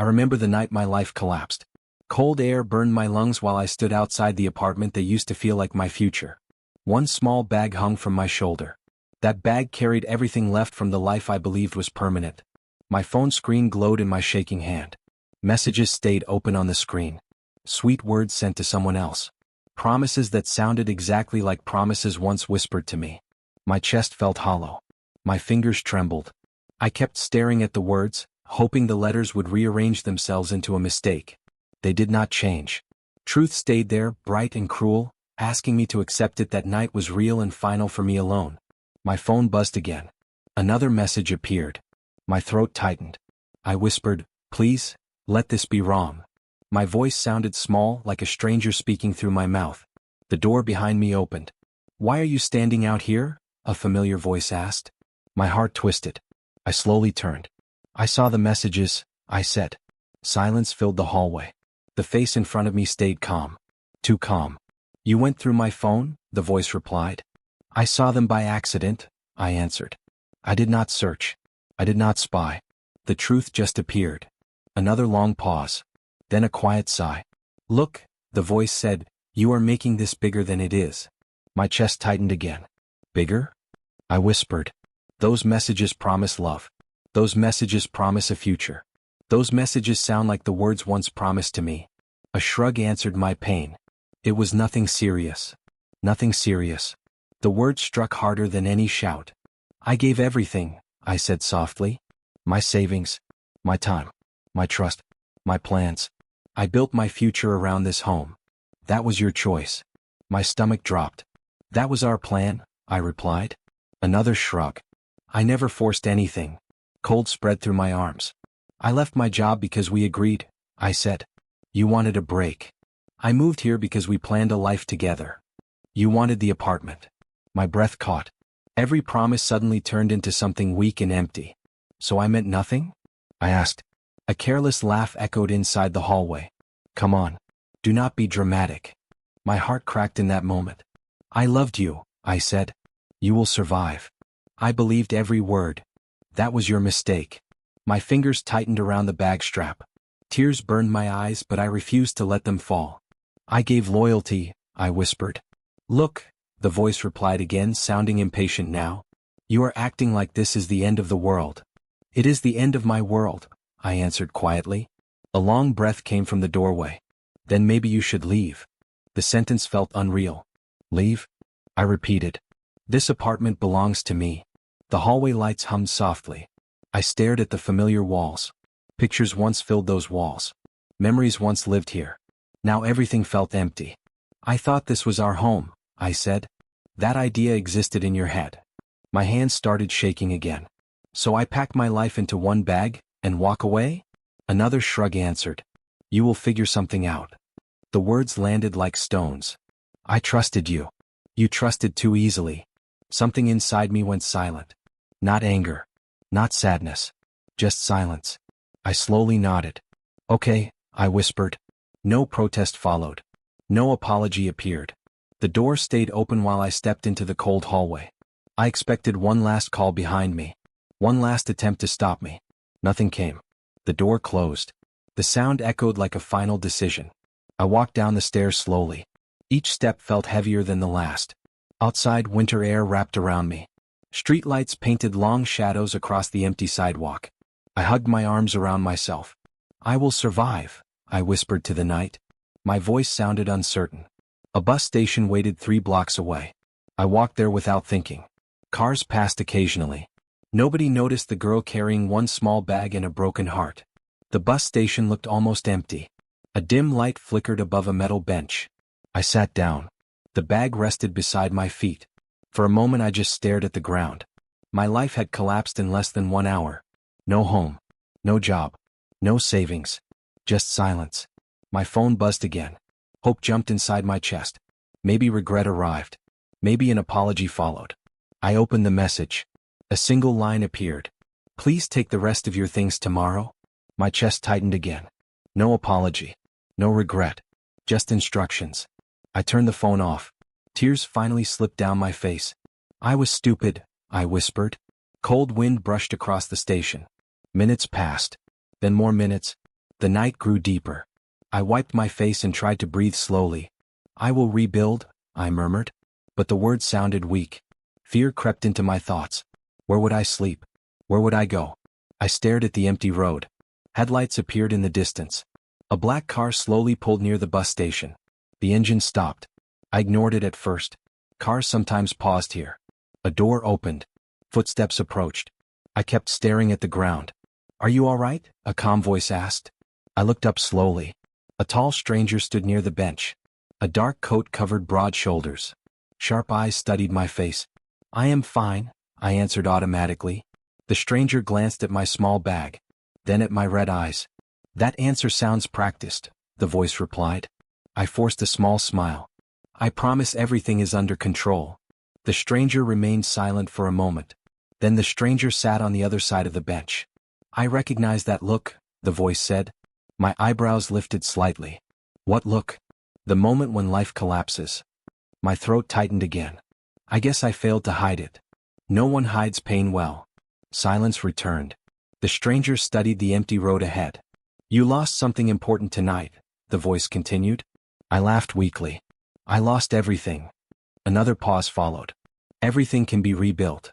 I remember the night my life collapsed. Cold air burned my lungs while I stood outside the apartment that used to feel like my future. One small bag hung from my shoulder. That bag carried everything left from the life I believed was permanent. My phone screen glowed in my shaking hand. Messages stayed open on the screen. Sweet words sent to someone else. Promises that sounded exactly like promises once whispered to me. My chest felt hollow. My fingers trembled. I kept staring at the words, hoping the letters would rearrange themselves into a mistake. They did not change. Truth stayed there, bright and cruel, asking me to accept it that night was real and final for me alone. My phone buzzed again. Another message appeared. My throat tightened. I whispered, "Please, let this be wrong." My voice sounded small, like a stranger speaking through my mouth. The door behind me opened. "Why are you standing out here?" a familiar voice asked. My heart twisted. I slowly turned. "I saw the messages," I said. Silence filled the hallway. The face in front of me stayed calm. Too calm. "You went through my phone?" the voice replied. "I saw them by accident," I answered. I did not search. I did not spy. The truth just appeared. Another long pause. Then a quiet sigh. "Look," the voice said, "you are making this bigger than it is." My chest tightened again. "Bigger?" I whispered. "Those messages promise love. Those messages promise a future. Those messages sound like the words once promised to me." A shrug answered my pain. "It was nothing serious. Nothing serious." The words struck harder than any shout. "I gave everything," I said softly. "My savings, my time, my trust, my plans. I built my future around this home. That was your choice." My stomach dropped. "That was our plan," I replied. Another shrug. "I never forced anything." Cold spread through my arms. "I left my job because we agreed," I said. "You wanted a break. I moved here because we planned a life together. You wanted the apartment." My breath caught. Every promise suddenly turned into something weak and empty. "So I meant nothing?" I asked. A careless laugh echoed inside the hallway. "Come on. Do not be dramatic." My heart cracked in that moment. "I loved you," I said. "You will survive." I believed every word. "That was your mistake." My fingers tightened around the bag strap. Tears burned my eyes, but I refused to let them fall. "I gave loyalty," I whispered. "Look," the voice replied again, sounding impatient now. "You are acting like this is the end of the world." "It is the end of my world," I answered quietly. A long breath came from the doorway. "Then maybe you should leave." The sentence felt unreal. "Leave?" I repeated. "This apartment belongs to me." The hallway lights hummed softly. I stared at the familiar walls. Pictures once filled those walls. Memories once lived here. Now everything felt empty. "I thought this was our home," I said. "That idea existed in your head." My hands started shaking again. "So I pack my life into one bag and walk away?" Another shrug answered. "You will figure something out." The words landed like stones. "I trusted you." "You trusted too easily." Something inside me went silent. Not anger. Not sadness. Just silence. I slowly nodded. "Okay," I whispered. No protest followed. No apology appeared. The door stayed open while I stepped into the cold hallway. I expected one last call behind me. One last attempt to stop me. Nothing came. The door closed. The sound echoed like a final decision. I walked down the stairs slowly. Each step felt heavier than the last. Outside, winter air wrapped around me. Streetlights painted long shadows across the empty sidewalk. I hugged my arms around myself. "I will survive," I whispered to the night. My voice sounded uncertain. A bus station waited 3 blocks away. I walked there without thinking. Cars passed occasionally. Nobody noticed the girl carrying one small bag and a broken heart. The bus station looked almost empty. A dim light flickered above a metal bench. I sat down. The bag rested beside my feet. For a moment I just stared at the ground. My life had collapsed in less than 1 hour. No home. No job. No savings. Just silence. My phone buzzed again. Hope jumped inside my chest. Maybe regret arrived. Maybe an apology followed. I opened the message. A single line appeared. "Please take the rest of your things tomorrow." My chest tightened again. No apology. No regret. Just instructions. I turned the phone off. Tears finally slipped down my face. "I was stupid," I whispered. Cold wind brushed across the station. Minutes passed. Then more minutes. The night grew deeper. I wiped my face and tried to breathe slowly. I will rebuild, I murmured. But the words sounded weak. Fear crept into my thoughts. Where would I sleep? Where would I go? I stared at the empty road. Headlights appeared in the distance. A black car slowly pulled near the bus station. The engine stopped. I ignored it at first. Cars sometimes paused here. A door opened. Footsteps approached. I kept staring at the ground. Are you all right? A calm voice asked. I looked up slowly. A tall stranger stood near the bench. A dark coat covered broad shoulders. Sharp eyes studied my face. I am fine, I answered automatically. The stranger glanced at my small bag, then at my red eyes. That answer sounds practiced, the voice replied. I forced a small smile. I promise everything is under control. The stranger remained silent for a moment. Then the stranger sat on the other side of the bench. I recognize that look, the voice said. My eyebrows lifted slightly. What look? The moment when life collapses. My throat tightened again. I guess I failed to hide it. No one hides pain well. Silence returned. The stranger studied the empty road ahead. You lost something important tonight, the voice continued. I laughed weakly. I lost everything. Another pause followed. Everything can be rebuilt.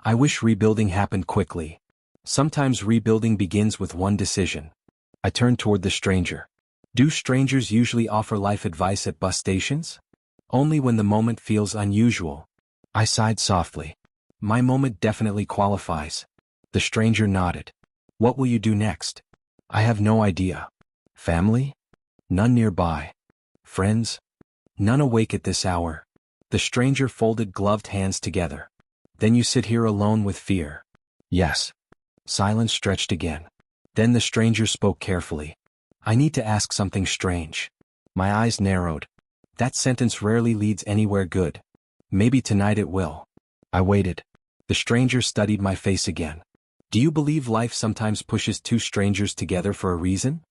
I wish rebuilding happened quickly. Sometimes rebuilding begins with one decision. I turned toward the stranger. Do strangers usually offer life advice at bus stations? Only when the moment feels unusual. I sighed softly. My moment definitely qualifies. The stranger nodded. What will you do next? I have no idea. Family? None nearby. Friends? None awake at this hour. The stranger folded gloved hands together. Then you sit here alone with fear. Yes. Silence stretched again. Then the stranger spoke carefully. I need to ask something strange. My eyes narrowed. That sentence rarely leads anywhere good. Maybe tonight it will. I waited. The stranger studied my face again. Do you believe life sometimes pushes two strangers together for a reason?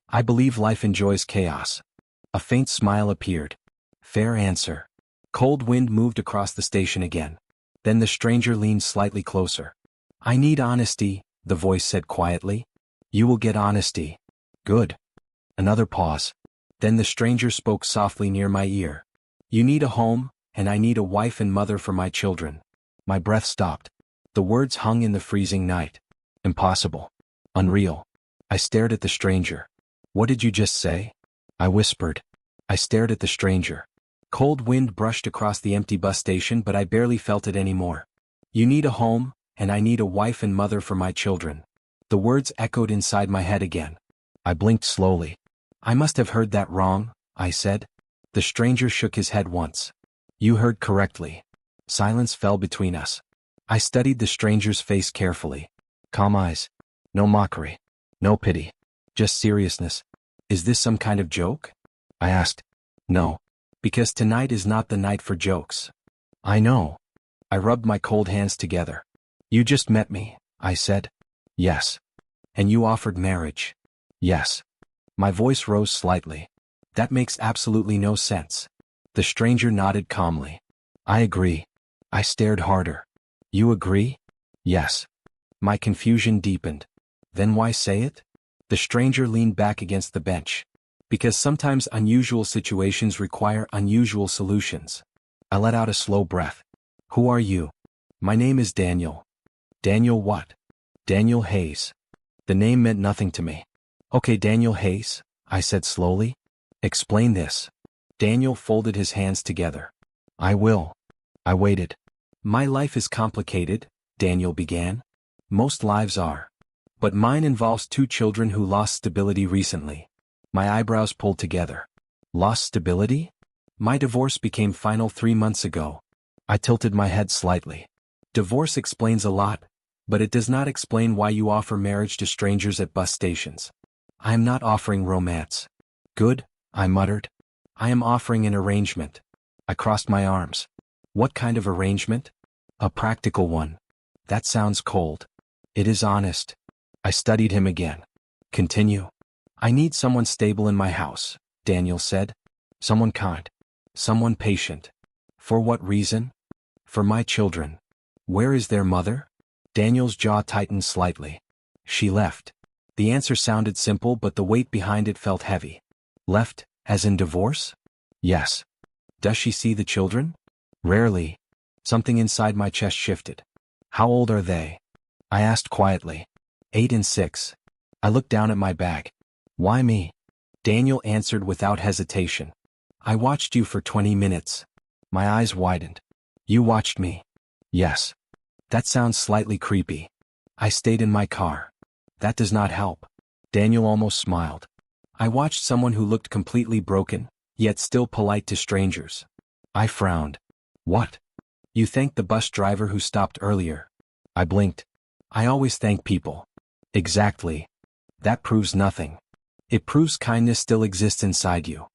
I believe life enjoys chaos. A faint smile appeared. Fair answer. Cold wind moved across the station again. Then the stranger leaned slightly closer. I need honesty, the voice said quietly. You will get honesty. Good. Another pause. Then the stranger spoke softly near my ear. You need a home, and I need a wife and mother for my children. My breath stopped. The words hung in the freezing night. Impossible. Unreal. I stared at the stranger. What did you just say? I whispered. I stared at the stranger. Cold wind brushed across the empty bus station, but I barely felt it anymore. You need a home, and I need a wife and mother for my children. The words echoed inside my head again. I blinked slowly. I must have heard that wrong, I said. The stranger shook his head once. You heard correctly. Silence fell between us. I studied the stranger's face carefully. Calm eyes. No mockery. No pity. Just seriousness. Is this some kind of joke? I asked. No. Because tonight is not the night for jokes. I know. I rubbed my cold hands together. You just met me, I said. Yes. And you offered marriage. Yes. My voice rose slightly. That makes absolutely no sense. The stranger nodded calmly. I agree. I stared harder. You agree? Yes. My confusion deepened. Then why say it? The stranger leaned back against the bench. Because sometimes unusual situations require unusual solutions. I let out a slow breath. Who are you? My name is Daniel. Daniel what? Daniel Hayes. The name meant nothing to me. Okay, Daniel Hayes, I said slowly. Explain this. Daniel folded his hands together. I will. I waited. My life is complicated, Daniel began. Most lives are. But mine involves two children who lost stability recently. My eyebrows pulled together. Lost stability? My divorce became final 3 months ago. I tilted my head slightly. Divorce explains a lot, but it does not explain why you offer marriage to strangers at bus stations. I am not offering romance. Good, I muttered. I am offering an arrangement. I crossed my arms. What kind of arrangement? A practical one. That sounds cold. It is honest. I studied him again. Continue. I need someone stable in my house, Daniel said. Someone kind. Someone patient. For what reason? For my children. Where is their mother? Daniel's jaw tightened slightly. She left. The answer sounded simple, but the weight behind it felt heavy. Left, as in divorce? Yes. Does she see the children? Rarely. Something inside my chest shifted. How old are they? I asked quietly. 8 and 6. I looked down at my bag. Why me? Daniel answered without hesitation. I watched you for 20 minutes. My eyes widened. You watched me? Yes. That sounds slightly creepy. I stayed in my car. That does not help. Daniel almost smiled. I watched someone who looked completely broken, yet still polite to strangers. I frowned. What? You thanked the bus driver who stopped earlier. I blinked. I always thank people. Exactly. That proves nothing. It proves kindness still exists inside you.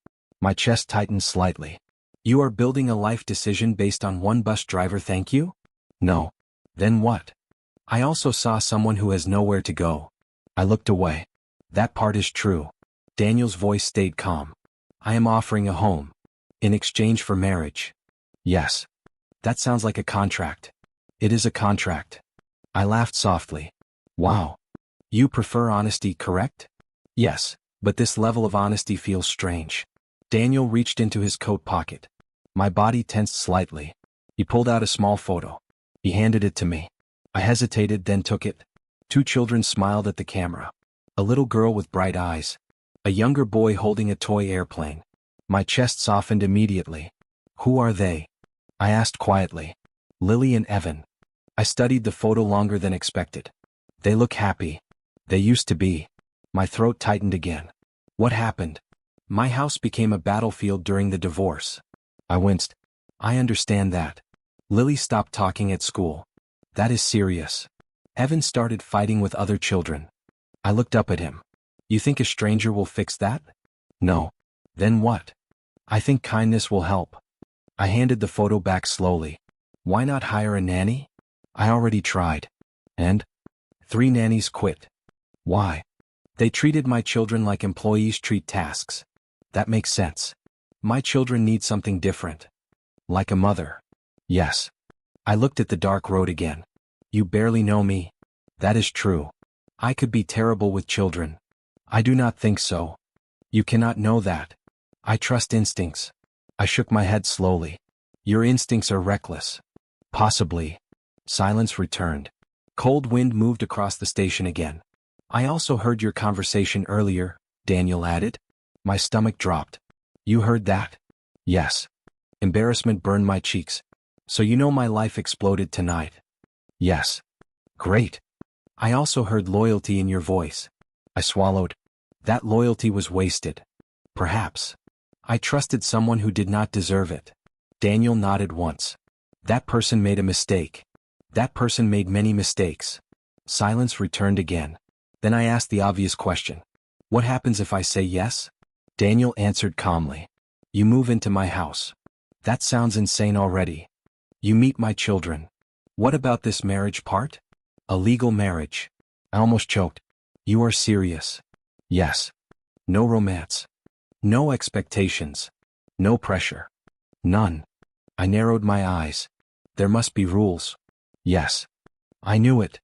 My chest tightened slightly. You are building a life decision based on one bus driver, thank you? No. Then what? I also saw someone who has nowhere to go. I looked away. That part is true. Daniel's voice stayed calm. I am offering a home. In exchange for marriage. Yes. That sounds like a contract. It is a contract. I laughed softly. Wow. You prefer honesty, correct? Yes, but this level of honesty feels strange. Daniel reached into his coat pocket. My body tensed slightly. He pulled out a small photo. He handed it to me. I hesitated, then took it. 2 children smiled at the camera. A little girl with bright eyes. A younger boy holding a toy airplane. My chest softened immediately. Who are they? I asked quietly. Lily and Evan. I studied the photo longer than expected. They look happy. They used to be. My throat tightened again. What happened? My house became a battlefield during the divorce. I winced. I understand that. Lily stopped talking at school. That is serious. Evan started fighting with other children. I looked up at him. You think a stranger will fix that? No. Then what? I think kindness will help. I handed the photo back slowly. Why not hire a nanny? I already tried. And? 3 nannies quit. Why? They treated my children like employees treat tasks. That makes sense. My children need something different. Like a mother. Yes. I looked at the dark road again. You barely know me. That is true. I could be terrible with children. I do not think so. You cannot know that. I trust instincts. I shook my head slowly. Your instincts are reckless. Possibly. Silence returned. Cold wind moved across the station again. I also heard your conversation earlier, Daniel added. My stomach dropped. You heard that? Yes. Embarrassment burned my cheeks. So you know my life exploded tonight? Yes. Great. I also heard loyalty in your voice. I swallowed. That loyalty was wasted. Perhaps. I trusted someone who did not deserve it. Daniel nodded once. That person made a mistake. That person made many mistakes. Silence returned again. Then I asked the obvious question. What happens if I say yes? Daniel answered calmly. You move into my house. That sounds insane already. You meet my children. What about this marriage part? A legal marriage. I almost choked. You are serious? Yes. No romance. No expectations. No pressure. None. I narrowed my eyes. There must be rules. Yes. I knew it.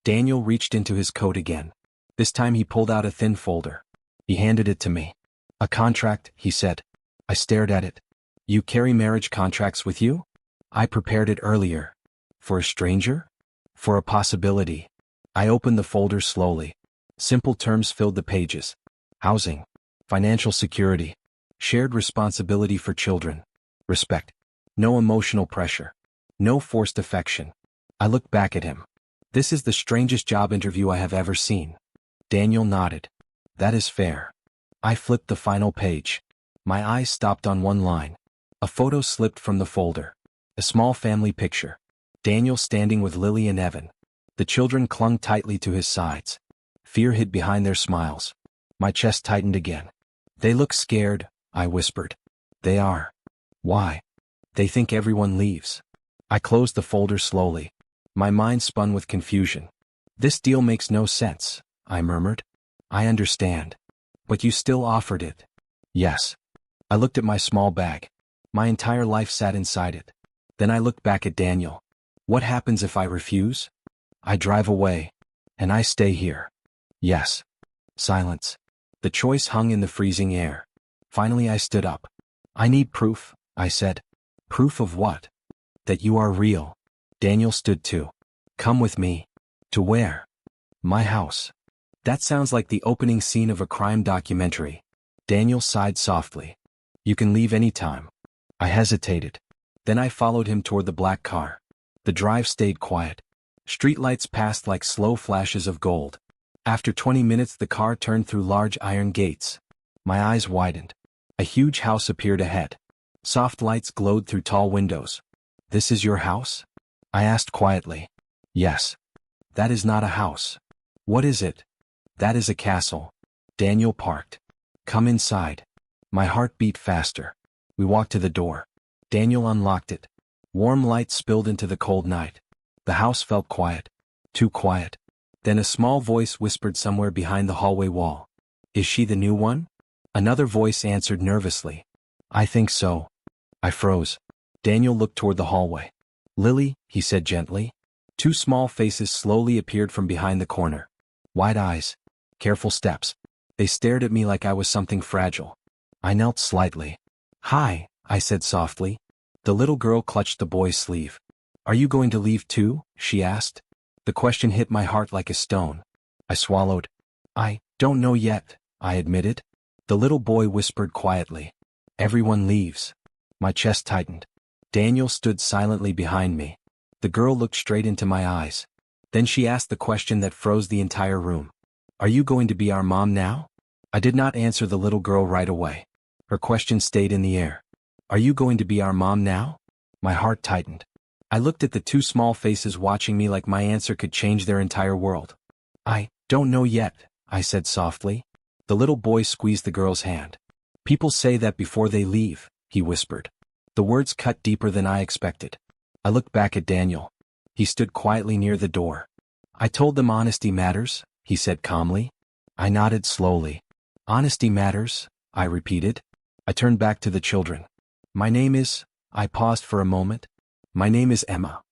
Daniel reached into his coat again. This time he pulled out a thin folder. He handed it to me. A contract, he said. I stared at it. You carry marriage contracts with you? I prepared it earlier. For a stranger? For a possibility. I opened the folder slowly. Simple terms filled the pages. Housing. Financial security. Shared responsibility for children. Respect. No emotional pressure. No forced affection. I looked back at him. This is the strangest job interview I have ever seen. Daniel nodded. That is fair. I flipped the final page. My eyes stopped on one line. A photo slipped from the folder. A small family picture. Daniel standing with Lily and Evan. The children clung tightly to his sides. Fear hid behind their smiles. My chest tightened again. They look scared, I whispered. They are. Why? They think everyone leaves. I closed the folder slowly. My mind spun with confusion. This deal makes no sense, I murmured. I understand. But you still offered it. Yes. I looked at my small bag. My entire life sat inside it. Then I looked back at Daniel. What happens if I refuse? I drive away. And I stay here. Yes. Silence. The choice hung in the freezing air. Finally I stood up. I need proof, I said. Proof of what? That you are real. Daniel stood too. Come with me. To where? My house. That sounds like the opening scene of a crime documentary. Daniel sighed softly. You can leave any time. I hesitated. Then I followed him toward the black car. The drive stayed quiet. Streetlights passed like slow flashes of gold. After 20 minutes the car turned through large iron gates. My eyes widened. A huge house appeared ahead. Soft lights glowed through tall windows. This is your house? I asked quietly. Yes. That is not a house. What is it? That is a castle. Daniel parked. Come inside. My heart beat faster. We walked to the door. Daniel unlocked it. Warm light spilled into the cold night. The house felt quiet. Too quiet. Then a small voice whispered somewhere behind the hallway wall. Is she the new one? Another voice answered nervously. I think so. I froze. Daniel looked toward the hallway. Lily, he said gently. Two small faces slowly appeared from behind the corner. Wide eyes. Careful steps. They stared at me like I was something fragile. I knelt slightly. Hi, I said softly. The little girl clutched the boy's sleeve. Are you going to leave too? She asked. The question hit my heart like a stone. I swallowed. I don't know yet, I admitted. The little boy whispered quietly. Everyone leaves. My chest tightened. Daniel stood silently behind me. The girl looked straight into my eyes. Then she asked the question that froze the entire room. Are you going to be our mom now? I did not answer the little girl right away. Her question stayed in the air. Are you going to be our mom now? My heart tightened. I looked at the two small faces watching me like my answer could change their entire world. I don't know yet, I said softly. The little boy squeezed the girl's hand. People say that before they leave, he whispered. The words cut deeper than I expected. I looked back at Daniel. He stood quietly near the door. I told them honesty matters, he said calmly. I nodded slowly. Honesty matters, I repeated. I turned back to the children. My name is, I paused for a moment. My name is Emma.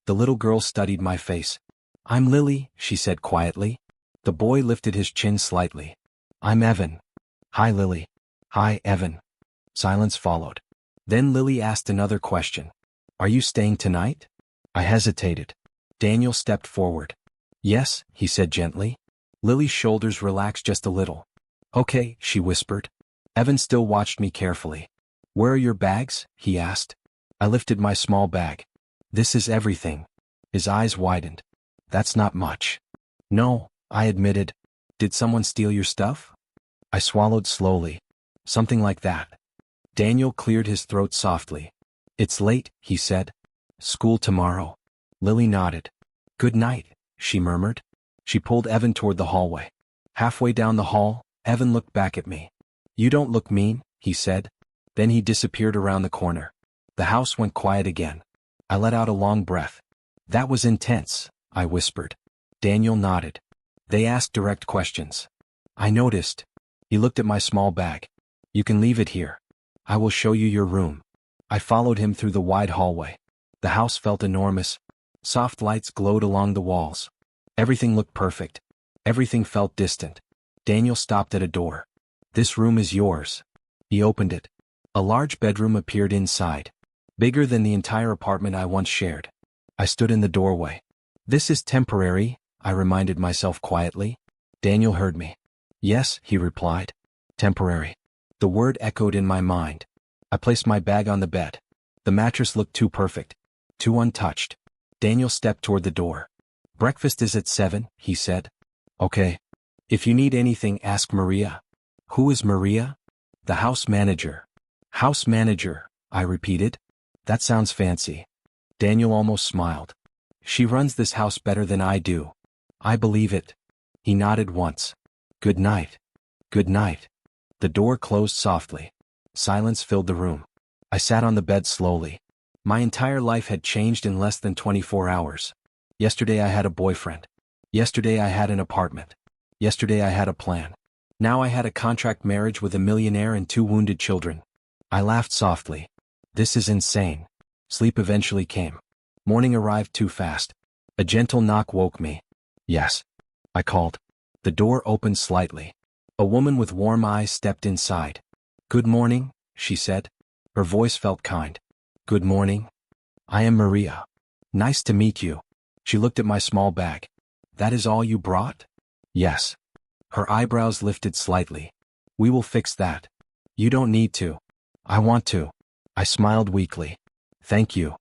The little girl studied my face. I'm Lily, she said quietly. The boy lifted his chin slightly. I'm Evan. Hi Lily. Hi Evan. Silence followed. Then Lily asked another question. Are you staying tonight? I hesitated. Daniel stepped forward. Yes, he said gently. Lily's shoulders relaxed just a little. Okay, she whispered. Evan still watched me carefully. Where are your bags? He asked. I lifted my small bag. This is everything. His eyes widened. That's not much. No, I admitted. Did someone steal your stuff? I swallowed slowly. Something like that. Daniel cleared his throat softly. It's late, he said. School tomorrow. Lily nodded. Good night, she murmured. She pulled Evan toward the hallway. Halfway down the hall, Evan looked back at me. You don't look mean, he said. Then he disappeared around the corner. The house went quiet again. I let out a long breath. That was intense, I whispered. Daniel nodded. They asked direct questions. I noticed. He looked at my small bag. You can leave it here. I will show you your room. I followed him through the wide hallway. The house felt enormous. Soft lights glowed along the walls. Everything looked perfect. Everything felt distant. Daniel stopped at a door. This room is yours. He opened it. A large bedroom appeared inside. Bigger than the entire apartment I once shared. I stood in the doorway. This is temporary, I reminded myself quietly. Daniel heard me. Yes, he replied. Temporary. The word echoed in my mind. I placed my bag on the bed. The mattress looked too perfect. Too untouched. Daniel stepped toward the door. Breakfast is at 7, he said. Okay. If you need anything, ask Maria. Who is Maria? The house manager. House manager, I repeated. That sounds fancy. Daniel almost smiled. She runs this house better than I do. I believe it. He nodded once. Good night. Good night. The door closed softly. Silence filled the room. I sat on the bed slowly. My entire life had changed in less than 24 hours. Yesterday I had a boyfriend. Yesterday I had an apartment. Yesterday I had a plan. Now I had a contract marriage with a millionaire and 2 wounded children. I laughed softly. This is insane. Sleep eventually came. Morning arrived too fast. A gentle knock woke me. Yes. I called. The door opened slightly. A woman with warm eyes stepped inside. "Good morning," she said. Her voice felt kind. "Good morning. I am Maria. Nice to meet you." She looked at my small bag. "That is all you brought?" "Yes." Her eyebrows lifted slightly. "We will fix that." "You don't need to." "I want to." I smiled weakly. "Thank you."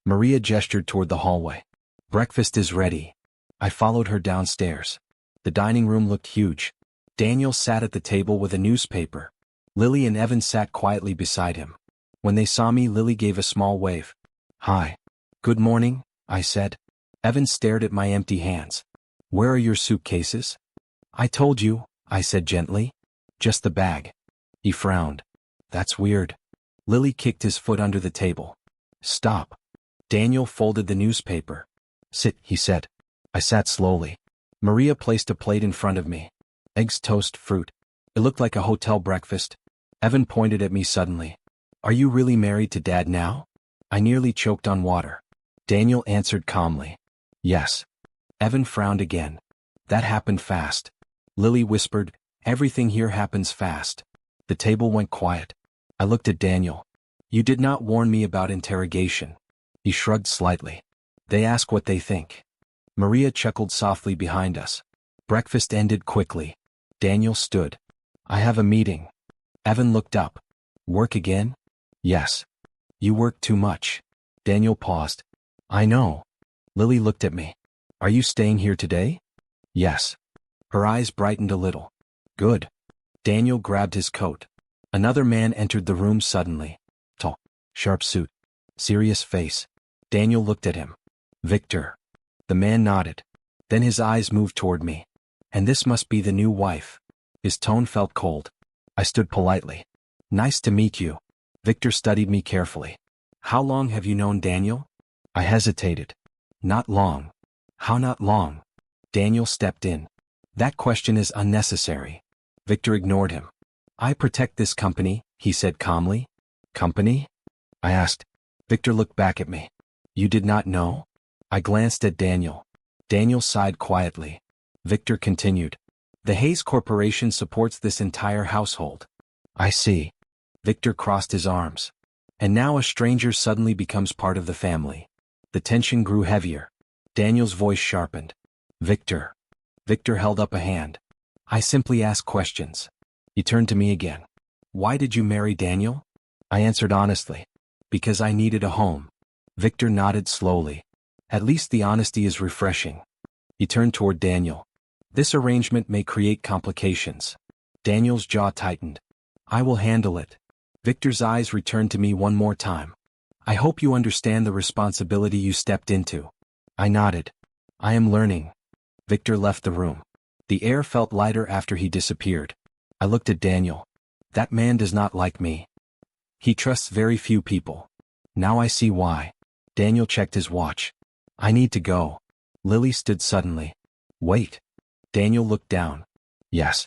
Maria gestured toward the hallway. "Breakfast is ready." I followed her downstairs. The dining room looked huge. Daniel sat at the table with a newspaper. Lily and Evan sat quietly beside him. When they saw me, Lily gave a small wave. "Hi." "Good morning," I said. Evan stared at my empty hands. "Where are your suitcases?" "I told you," I said gently. "Just the bag." He frowned. "That's weird." Lily kicked his foot under the table. "Stop." Daniel folded the newspaper. "Sit," he said. I sat slowly. Maria placed a plate in front of me. Eggs, toast, fruit. It looked like a hotel breakfast. Evan pointed at me suddenly. "Are you really married to Dad now?" I nearly choked on water. Daniel answered calmly. "Yes." Evan frowned again. "That happened fast." Lily whispered, "Everything here happens fast." The table went quiet. I looked at Daniel. "You did not warn me about interrogation." He shrugged slightly. "They ask what they think." Maria chuckled softly behind us. Breakfast ended quickly. Daniel stood. "I have a meeting." Evan looked up. "Work again?" "Yes." "You work too much." Daniel paused. "I know." Lily looked at me. "Are you staying here today?" "Yes." Her eyes brightened a little. "Good." Daniel grabbed his coat. Another man entered the room suddenly. Tall, sharp suit, serious face. Daniel looked at him. "Victor." The man nodded. Then his eyes moved toward me. "And this must be the new wife." His tone felt cold. I stood politely. "Nice to meet you." Victor studied me carefully. "How long have you known Daniel?" I hesitated. "Not long." "How not long?" Daniel stepped in. "That question is unnecessary." Victor ignored him. "I protect this company," he said calmly. "Company?" I asked. Victor looked back at me. "You did not know?" I glanced at Daniel. Daniel sighed quietly. Victor continued. "The Hayes Corporation supports this entire household." "I see." Victor crossed his arms. "And now a stranger suddenly becomes part of the family." The tension grew heavier. Daniel's voice sharpened. "Victor." Victor held up a hand. "I simply ask questions." He turned to me again. "Why did you marry Daniel?" I answered honestly. "Because I needed a home." Victor nodded slowly. "At least the honesty is refreshing." He turned toward Daniel. "This arrangement may create complications." Daniel's jaw tightened. "I will handle it." Victor's eyes returned to me one more time. "I hope you understand the responsibility you stepped into." I nodded. "I am learning." Victor left the room. The air felt lighter after he disappeared. I looked at Daniel. That man does not like me. He trusts very few people. Now I see why. Daniel checked his watch. "I need to go." Lily stood suddenly. "Wait." Daniel looked down. "Yes."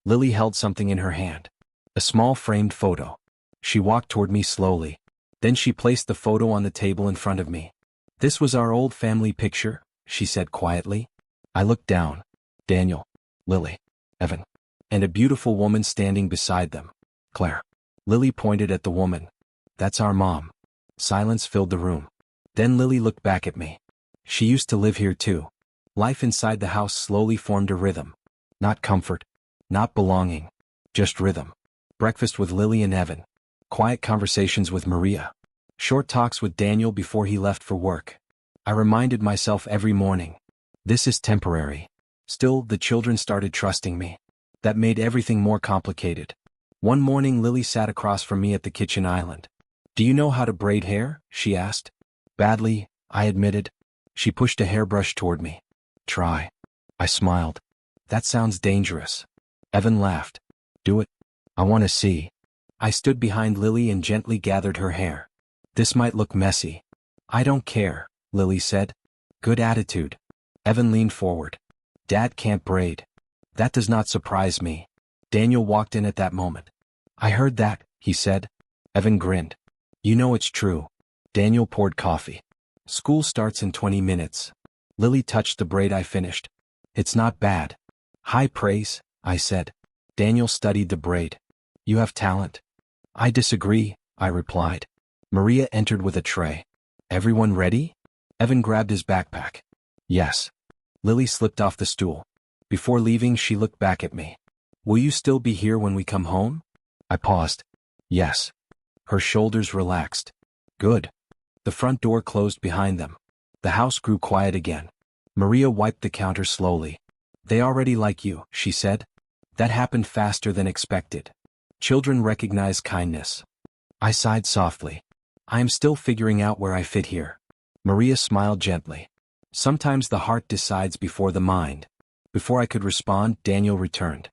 Lily held something in her hand. A small framed photo. She walked toward me slowly. Then she placed the photo on the table in front of me. "This was our old family picture," she said quietly. I looked down. Daniel, Lily, Evan, and a beautiful woman standing beside them. "Claire." Lily pointed at the woman. "That's our mom." Silence filled the room. Then Lily looked back at me. "She used to live here too." Life inside the house slowly formed a rhythm. Not comfort. Not belonging. Just rhythm. Breakfast with Lily and Evan. Quiet conversations with Maria. Short talks with Daniel before he left for work. I reminded myself every morning. This is temporary. Still, the children started trusting me. That made everything more complicated. One morning Lily sat across from me at the kitchen island. "Do you know how to braid hair?" she asked. "Badly," I admitted. She pushed a hairbrush toward me. "Try." I smiled. "That sounds dangerous." Evan laughed. "Do it. I want to see." I stood behind Lily and gently gathered her hair. "This might look messy." "I don't care," Lily said. "Good attitude." Evan leaned forward. "Dad can't braid." "That does not surprise me." Daniel walked in at that moment. "I heard that," he said. Evan grinned. "You know it's true." Daniel poured coffee. "School starts in 20 minutes. Lily touched the braid I finished. "It's not bad." High praise, I said. Daniel studied the braid. You have talent. I disagree, I replied. Maria entered with a tray. Everyone ready? Evan grabbed his backpack. Yes. Lily slipped off the stool. Before leaving, she looked back at me. Will you still be here when we come home? I paused. Yes. Her shoulders relaxed. Good. The front door closed behind them. The house grew quiet again. Maria wiped the counter slowly. They already like you, she said. That happened faster than expected. Children recognize kindness. I sighed softly. I am still figuring out where I fit here. Maria smiled gently. Sometimes the heart decides before the mind. Before I could respond, Daniel returned.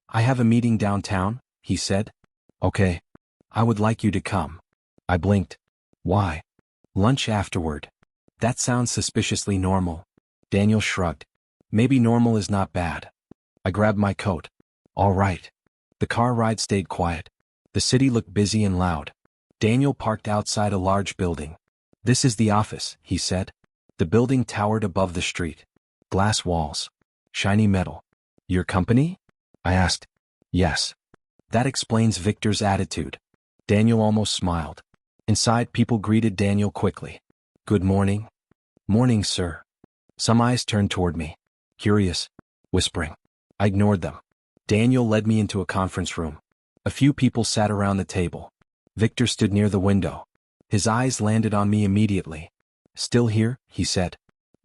I have a meeting downtown, he said. Okay. I would like you to come. I blinked. Why? Lunch afterward. That sounds suspiciously normal. Daniel shrugged. Maybe normal is not bad. I grabbed my coat. All right. The car ride stayed quiet. The city looked busy and loud. Daniel parked outside a large building. This is the office, he said. The building towered above the street. Glass walls. Shiny metal. Your company? I asked. Yes. That explains Victor's attitude. Daniel almost smiled. Inside, people greeted Daniel quickly. Good morning. Morning, sir. Some eyes turned toward me. Curious. Whispering. I ignored them. Daniel led me into a conference room. A few people sat around the table. Victor stood near the window. His eyes landed on me immediately. Still here, he said.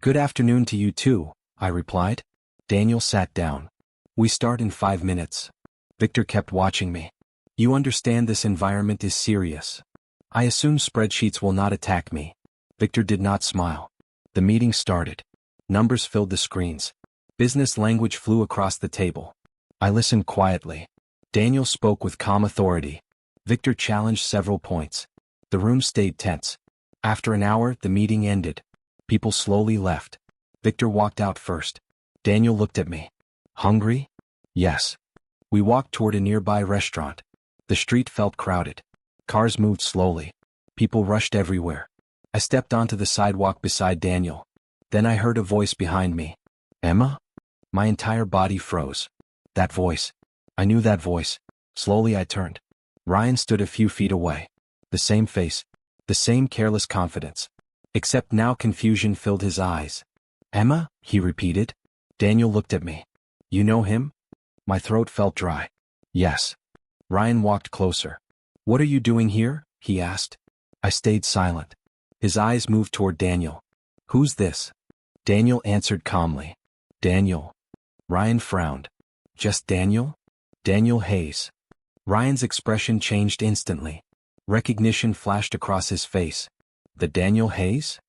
Good afternoon to you too, I replied. Daniel sat down. We start in 5 minutes. Victor kept watching me. You understand this environment is serious. I assume spreadsheets will not attack me. Victor did not smile. The meeting started. Numbers filled the screens. Business language flew across the table. I listened quietly. Daniel spoke with calm authority. Victor challenged several points. The room stayed tense. After an hour, the meeting ended. People slowly left. Victor walked out first. Daniel looked at me. Hungry? Yes. We walked toward a nearby restaurant. The street felt crowded. Cars moved slowly. People rushed everywhere. I stepped onto the sidewalk beside Daniel. Then I heard a voice behind me. Emma? My entire body froze. That voice. I knew that voice. Slowly I turned. Ryan stood a few feet away. The same face. The same careless confidence. Except now confusion filled his eyes. Emma? He repeated. Daniel looked at me. You know him? My throat felt dry. Yes. Ryan walked closer. What are you doing here? He asked. I stayed silent. His eyes moved toward Daniel. Who's this? Daniel answered calmly. Daniel. Ryan frowned. Just Daniel? Daniel Hayes. Ryan's expression changed instantly. Recognition flashed across his face. The Daniel Hayes?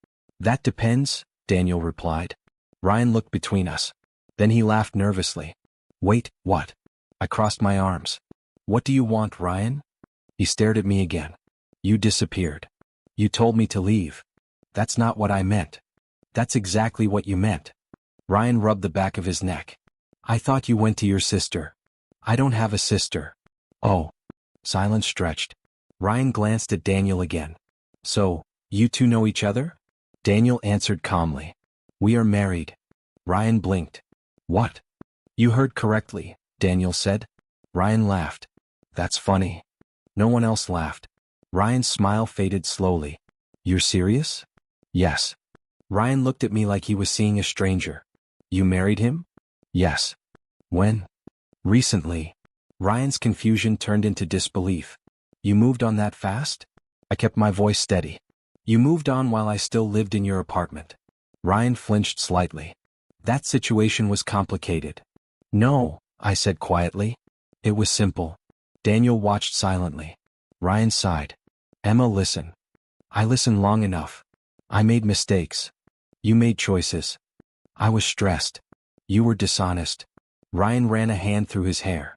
That depends, Daniel replied. Ryan looked between us. Then he laughed nervously. Wait, what? I crossed my arms. What do you want, Ryan? He stared at me again. You disappeared. You told me to leave. That's not what I meant. That's exactly what you meant. Ryan rubbed the back of his neck. I thought you went to your sister. I don't have a sister. Oh. Silence stretched. Ryan glanced at Daniel again. So, you two know each other? Daniel answered calmly. We are married. Ryan blinked. What? You heard correctly, Daniel said. Ryan laughed. That's funny. No one else laughed. Ryan's smile faded slowly. You're serious? Yes. Ryan looked at me like he was seeing a stranger. You married him? Yes. When? Recently. Ryan's confusion turned into disbelief. You moved on that fast? I kept my voice steady. You moved on while I still lived in your apartment. Ryan flinched slightly. That situation was complicated. No, I said quietly. It was simple. Daniel watched silently. Ryan sighed. Emma, listen. I listened long enough. I made mistakes. You made choices. I was stressed. You were dishonest. Ryan ran a hand through his hair.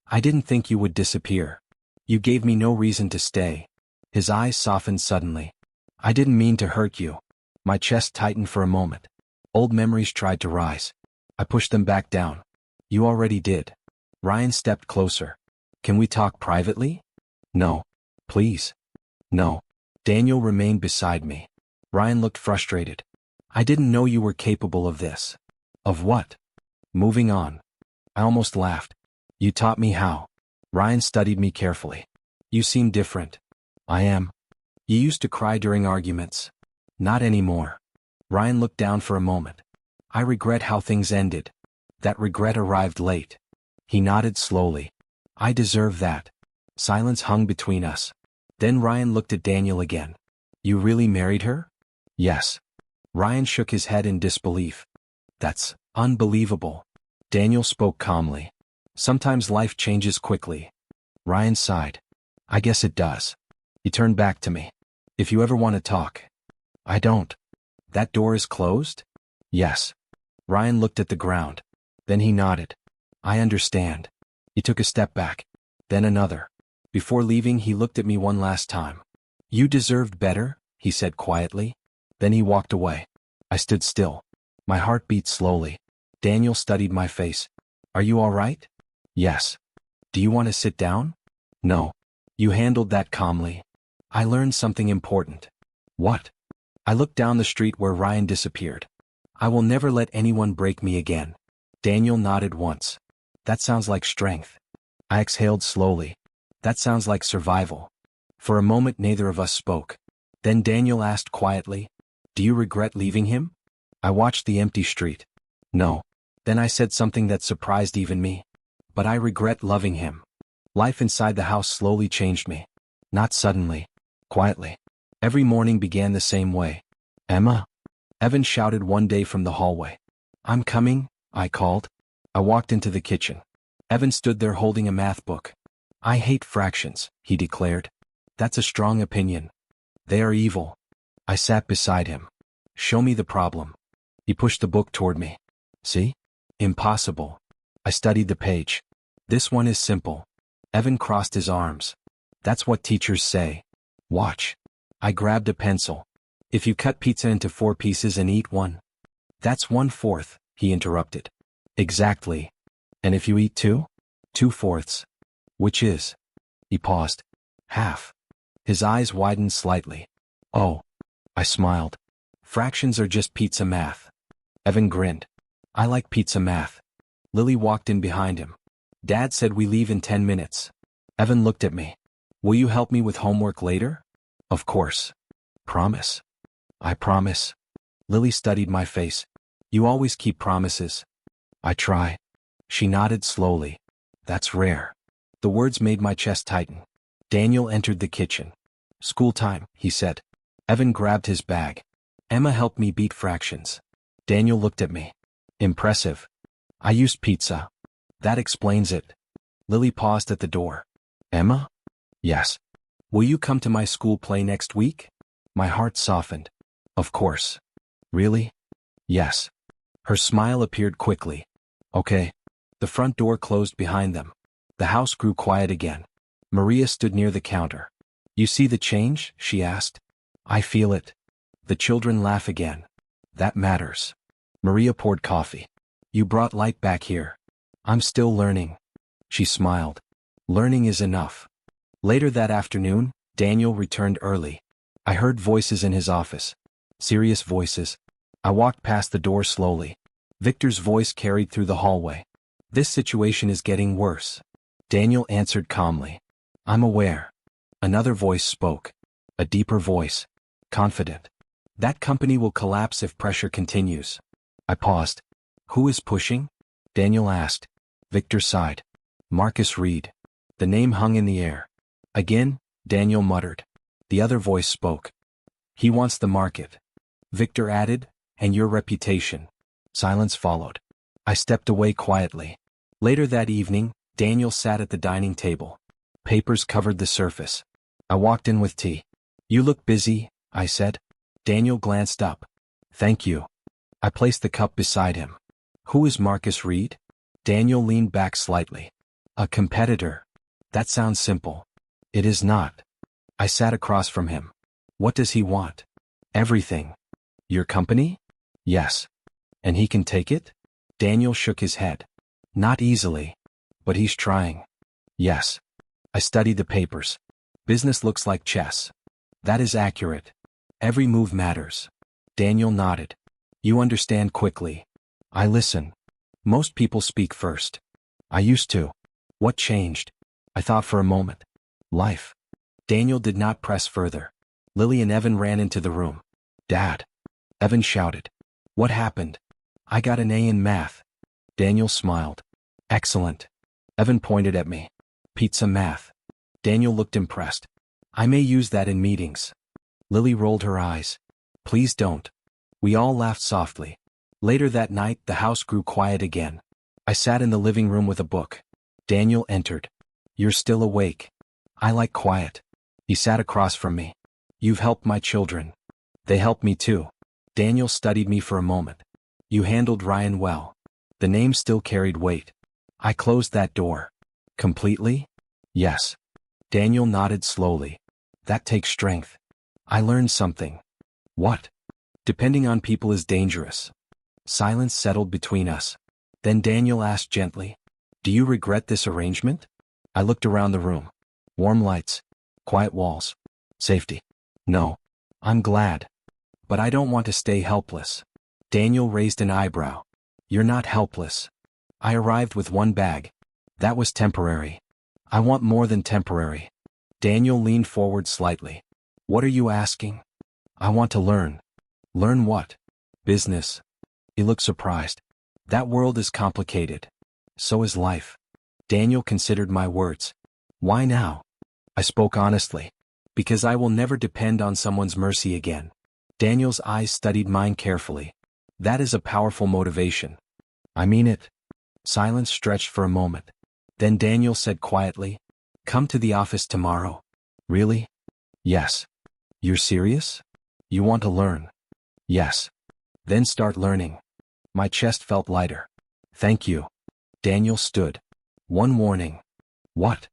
I didn't think you would disappear. You gave me no reason to stay. His eyes softened suddenly. I didn't mean to hurt you. My chest tightened for a moment. Old memories tried to rise. I pushed them back down. You already did. Ryan stepped closer. Can we talk privately? No. Please. No. Daniel remained beside me. Ryan looked frustrated. I didn't know you were capable of this. Of what? Moving on. I almost laughed. You taught me how. Ryan studied me carefully. You seem different. I am. You used to cry during arguments. Not anymore. Ryan looked down for a moment. I regret how things ended. That regret arrived late. He nodded slowly. I deserve that. Silence hung between us. Then Ryan looked at Daniel again. You really married her? Yes. Ryan shook his head in disbelief. That's unbelievable. Daniel spoke calmly. Sometimes life changes quickly. Ryan sighed. I guess it does. He turned back to me. If you ever want to talk. I don't. That door is closed? Yes. Ryan looked at the ground. Then he nodded. I understand. He took a step back. Then another. Before leaving, he looked at me one last time. You deserved better, he said quietly. Then he walked away. I stood still. My heart beat slowly. Daniel studied my face. Are you all right? Yes. Do you want to sit down? No. You handled that calmly. I learned something important. What? I looked down the street where Ryan disappeared. I will never let anyone break me again. Daniel nodded once. That sounds like strength. I exhaled slowly. That sounds like survival. For a moment neither of us spoke. Then Daniel asked quietly, do you regret leaving him? I watched the empty street. No. Then I said something that surprised even me. But I regret loving him. Life inside the house slowly changed me. Not suddenly. Quietly. Every morning began the same way. Emma? Evan shouted one day from the hallway. I'm coming, I called. I walked into the kitchen. Evan stood there holding a math book. I hate fractions, he declared. That's a strong opinion. They are evil. I sat beside him. Show me the problem. He pushed the book toward me. See? Impossible. I studied the page. This one is simple. Evan crossed his arms. That's what teachers say. Watch. I grabbed a pencil. If you cut pizza into 4 pieces and eat one. That's 1/4, he interrupted. Exactly. And if you eat 2? 2/4. Which is? He paused. Half. His eyes widened slightly. Oh. I smiled. Fractions are just pizza math. Evan grinned. I like pizza math. Lily walked in behind him. Dad said we leave in 10 minutes. Evan looked at me. Will you help me with homework later? Of course. Promise. I promise. Lily studied my face. You always keep promises. I try. She nodded slowly. That's rare. The words made my chest tighten. Daniel entered the kitchen. School time, he said. Evan grabbed his bag. Emma helped me beat fractions. Daniel looked at me. Impressive. I used pizza. That explains it. Lily paused at the door. Emma? Yes. Will you come to my school play next week? My heart softened. Of course. Really? Yes. Her smile appeared quickly. Okay. The front door closed behind them. The house grew quiet again. Maria stood near the counter. You see the change? She asked. I feel it. The children laugh again. That matters. Maria poured coffee. You brought light back here. I'm still learning. She smiled. Learning is enough. Later that afternoon, Daniel returned early. I heard voices in his office. Serious voices. I walked past the door slowly. Victor's voice carried through the hallway. This situation is getting worse. Daniel answered calmly. I'm aware. Another voice spoke. A deeper voice. Confident. That company will collapse if pressure continues. I paused. Who is pushing? Daniel asked. Victor sighed. Marcus Reed. The name hung in the air. Again, Daniel muttered. The other voice spoke. He wants the market. Victor added, and your reputation. Silence followed. I stepped away quietly. Later that evening, Daniel sat at the dining table. Papers covered the surface. I walked in with tea. You look busy, I said. Daniel glanced up. Thank you. I placed the cup beside him. Who is Marcus Reed? Daniel leaned back slightly. A competitor. That sounds simple. It is not. I sat across from him. What does he want? Everything. Your company? Yes. And he can take it? Daniel shook his head. Not easily. But he's trying. Yes. I studied the papers. Business looks like chess. That is accurate. Every move matters. Daniel nodded. You understand quickly. I listen. Most people speak first. I used to. What changed? I thought for a moment. Life. Daniel did not press further. Lily and Evan ran into the room. Dad. Evan shouted. What happened? I got an A in math. Daniel smiled. Excellent. Evan pointed at me. Pizza math. Daniel looked impressed. I may use that in meetings. Lily rolled her eyes. Please don't. We all laughed softly. Later that night, the house grew quiet again. I sat in the living room with a book. Daniel entered. You're still awake. I like quiet. He sat across from me. You've helped my children. They helped me too. Daniel studied me for a moment. You handled Ryan well. The name still carried weight. I closed that door. Completely? Yes. Daniel nodded slowly. That takes strength. I learned something. What? Depending on people is dangerous. Silence settled between us. Then Daniel asked gently, do you regret this arrangement? I looked around the room. Warm lights. Quiet walls. Safety. No. I'm glad. But I don't want to stay helpless. Daniel raised an eyebrow. You're not helpless. I arrived with one bag. That was temporary. I want more than temporary. Daniel leaned forward slightly. What are you asking? I want to learn. Learn what? Business. He looked surprised. That world is complicated. So is life. Daniel considered my words. Why now? I spoke honestly. Because I will never depend on someone's mercy again. Daniel's eyes studied mine carefully. That is a powerful motivation. I mean it. Silence stretched for a moment. Then Daniel said quietly, come to the office tomorrow. Really? Yes. You're serious? You want to learn? Yes. Then start learning. My chest felt lighter. Thank you. Daniel stood. One warning. What?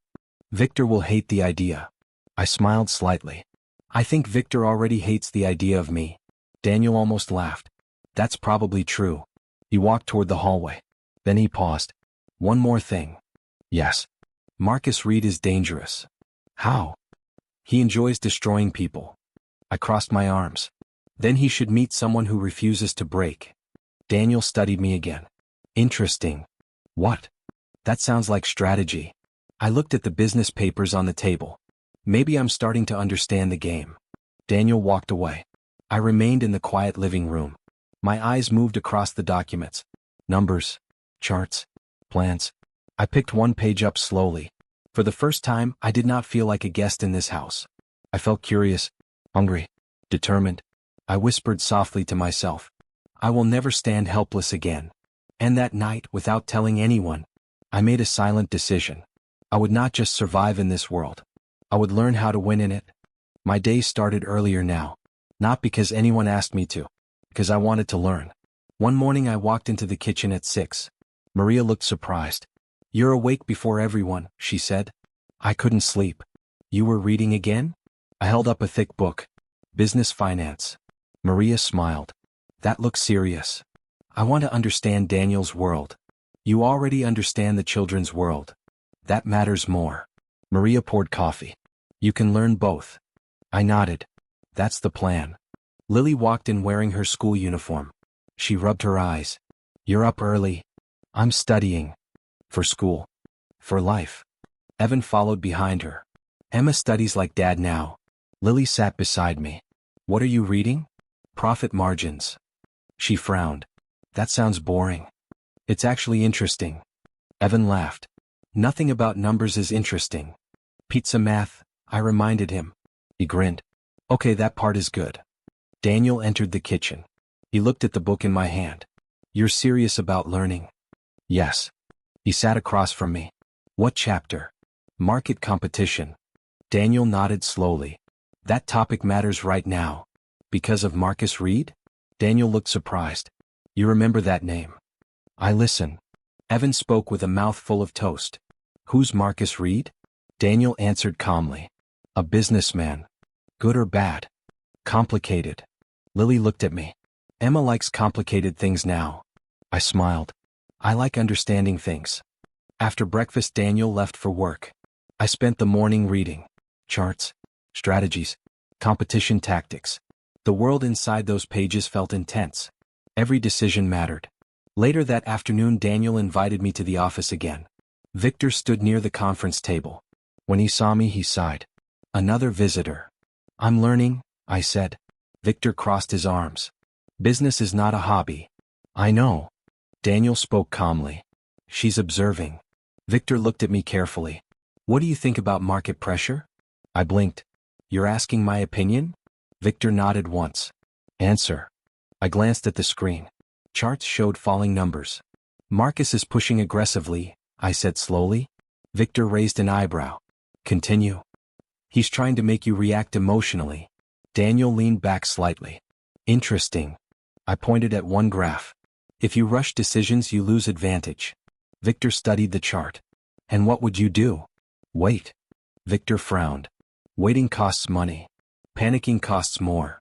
Victor will hate the idea. I smiled slightly. I think Victor already hates the idea of me. Daniel almost laughed. That's probably true. He walked toward the hallway. Then he paused. One more thing. Yes. Marcus Reed is dangerous. How? He enjoys destroying people. I crossed my arms. Then he should meet someone who refuses to break. Daniel studied me again. Interesting. What? That sounds like strategy. I looked at the business papers on the table. Maybe I'm starting to understand the game. Daniel walked away. I remained in the quiet living room. My eyes moved across the documents. Numbers, charts, plans. I picked one page up slowly. For the first time, I did not feel like a guest in this house. I felt curious, hungry, determined. I whispered softly to myself, I will never stand helpless again. And that night, without telling anyone, I made a silent decision. I would not just survive in this world. I would learn how to win in it. My day started earlier now. Not because anyone asked me to. Because I wanted to learn. One morning I walked into the kitchen at 6. Maria looked surprised. You're awake before everyone, she said. I couldn't sleep. You were reading again? I held up a thick book. Business Finance. Maria smiled. That looks serious. I want to understand Daniel's world. You already understand the children's world. That matters more. Maria poured coffee. You can learn both. I nodded. That's the plan. Lily walked in wearing her school uniform. She rubbed her eyes. You're up early. I'm studying. For school. For life. Evan followed behind her. Emma studies like Dad now. Lily sat beside me. What are you reading? Profit margins. She frowned. That sounds boring. It's actually interesting. Evan laughed. Nothing about numbers is interesting. Pizza math, I reminded him. He grinned. Okay, that part is good. Daniel entered the kitchen. He looked at the book in my hand. You're serious about learning? Yes. He sat across from me. What chapter? Market competition. Daniel nodded slowly. That topic matters right now. Because of Marcus Reed? Daniel looked surprised. You remember that name? I listen. Evan spoke with a mouth full of toast. Who's Marcus Reed? Daniel answered calmly. A businessman. Good or bad? Complicated. Lily looked at me. Emma likes complicated things now. I smiled. I like understanding things. After breakfast, Daniel left for work. I spent the morning reading. Charts. Strategies. Competition tactics. The world inside those pages felt intense. Every decision mattered. Later that afternoon, Daniel invited me to the office again. Victor stood near the conference table. When he saw me, he sighed. Another visitor. I'm learning, I said. Victor crossed his arms. Business is not a hobby. I know. Daniel spoke calmly. She's observing. Victor looked at me carefully. What do you think about market pressure? I blinked. You're asking my opinion? Victor nodded once. Answer. I glanced at the screen. Charts showed falling numbers. Marcus is pushing aggressively, I said slowly. Victor raised an eyebrow. Continue. He's trying to make you react emotionally. Daniel leaned back slightly. Interesting. I pointed at one graph. If you rush decisions, you lose advantage. Victor studied the chart. And what would you do? Wait. Victor frowned. Waiting costs money. Panicking costs more.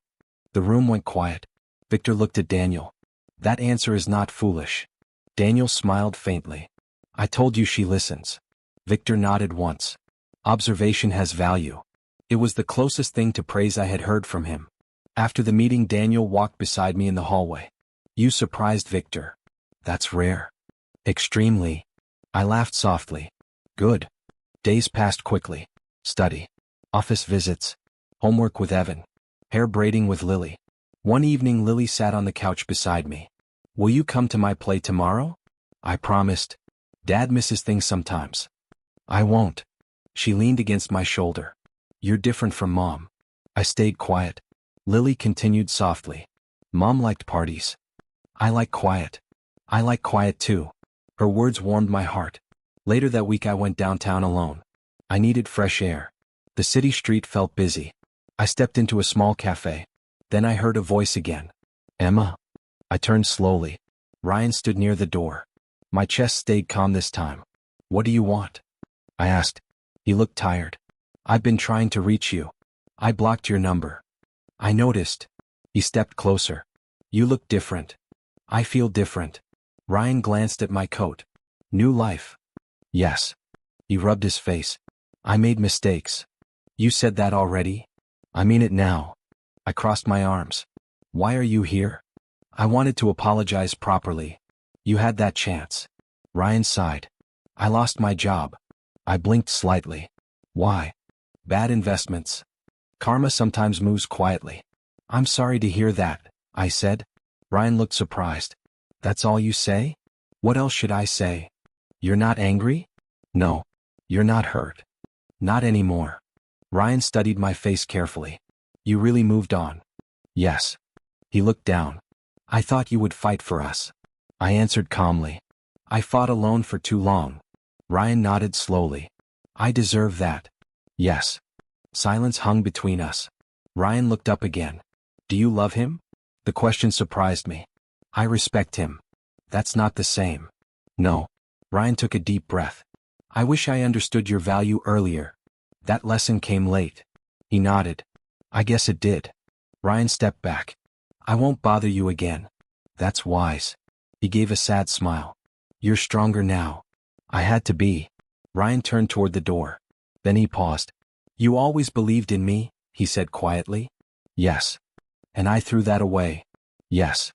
The room went quiet. Victor looked at Daniel. That answer is not foolish. Daniel smiled faintly. I told you she listens. Victor nodded once. Observation has value. It was the closest thing to praise I had heard from him. After the meeting, Daniel walked beside me in the hallway. You surprised Victor. That's rare. Extremely. I laughed softly. Good. Days passed quickly. Study. Office visits. Homework with Evan. Hair braiding with Lily. One evening, Lily sat on the couch beside me. Will you come to my play tomorrow? I promised. Dad misses things sometimes. I won't. She leaned against my shoulder. You're different from Mom. I stayed quiet. Lily continued softly. Mom liked parties. I like quiet. I like quiet too. Her words warmed my heart. Later that week I went downtown alone. I needed fresh air. The city street felt busy. I stepped into a small cafe. Then I heard a voice again. Emma. I turned slowly. Ryan stood near the door. My chest stayed calm this time. What do you want? I asked. He looked tired. I've been trying to reach you. I blocked your number. I noticed. He stepped closer. You look different. I feel different. Ryan glanced at my coat. New life. Yes. He rubbed his face. I made mistakes. You said that already? I mean it now. I crossed my arms. Why are you here? I wanted to apologize properly. You had that chance. Ryan sighed. I lost my job. I blinked slightly. Why? Bad investments. Karma sometimes moves quietly. I'm sorry to hear that, I said. Ryan looked surprised. That's all you say? What else should I say? You're not angry? No. You're not hurt. Not anymore. Ryan studied my face carefully. You really moved on. Yes. He looked down. I thought you would fight for us. I answered calmly. I fought alone for too long. Ryan nodded slowly. I deserve that. Yes. Silence hung between us. Ryan looked up again. Do you love him? The question surprised me. I respect him. That's not the same. No. Ryan took a deep breath. I wish I understood your value earlier. That lesson came late. He nodded. I guess it did. Ryan stepped back. I won't bother you again. That's wise. He gave a sad smile. You're stronger now. I had to be. Ryan turned toward the door. Then he paused. You always believed in me, he said quietly. Yes. And I threw that away. Yes.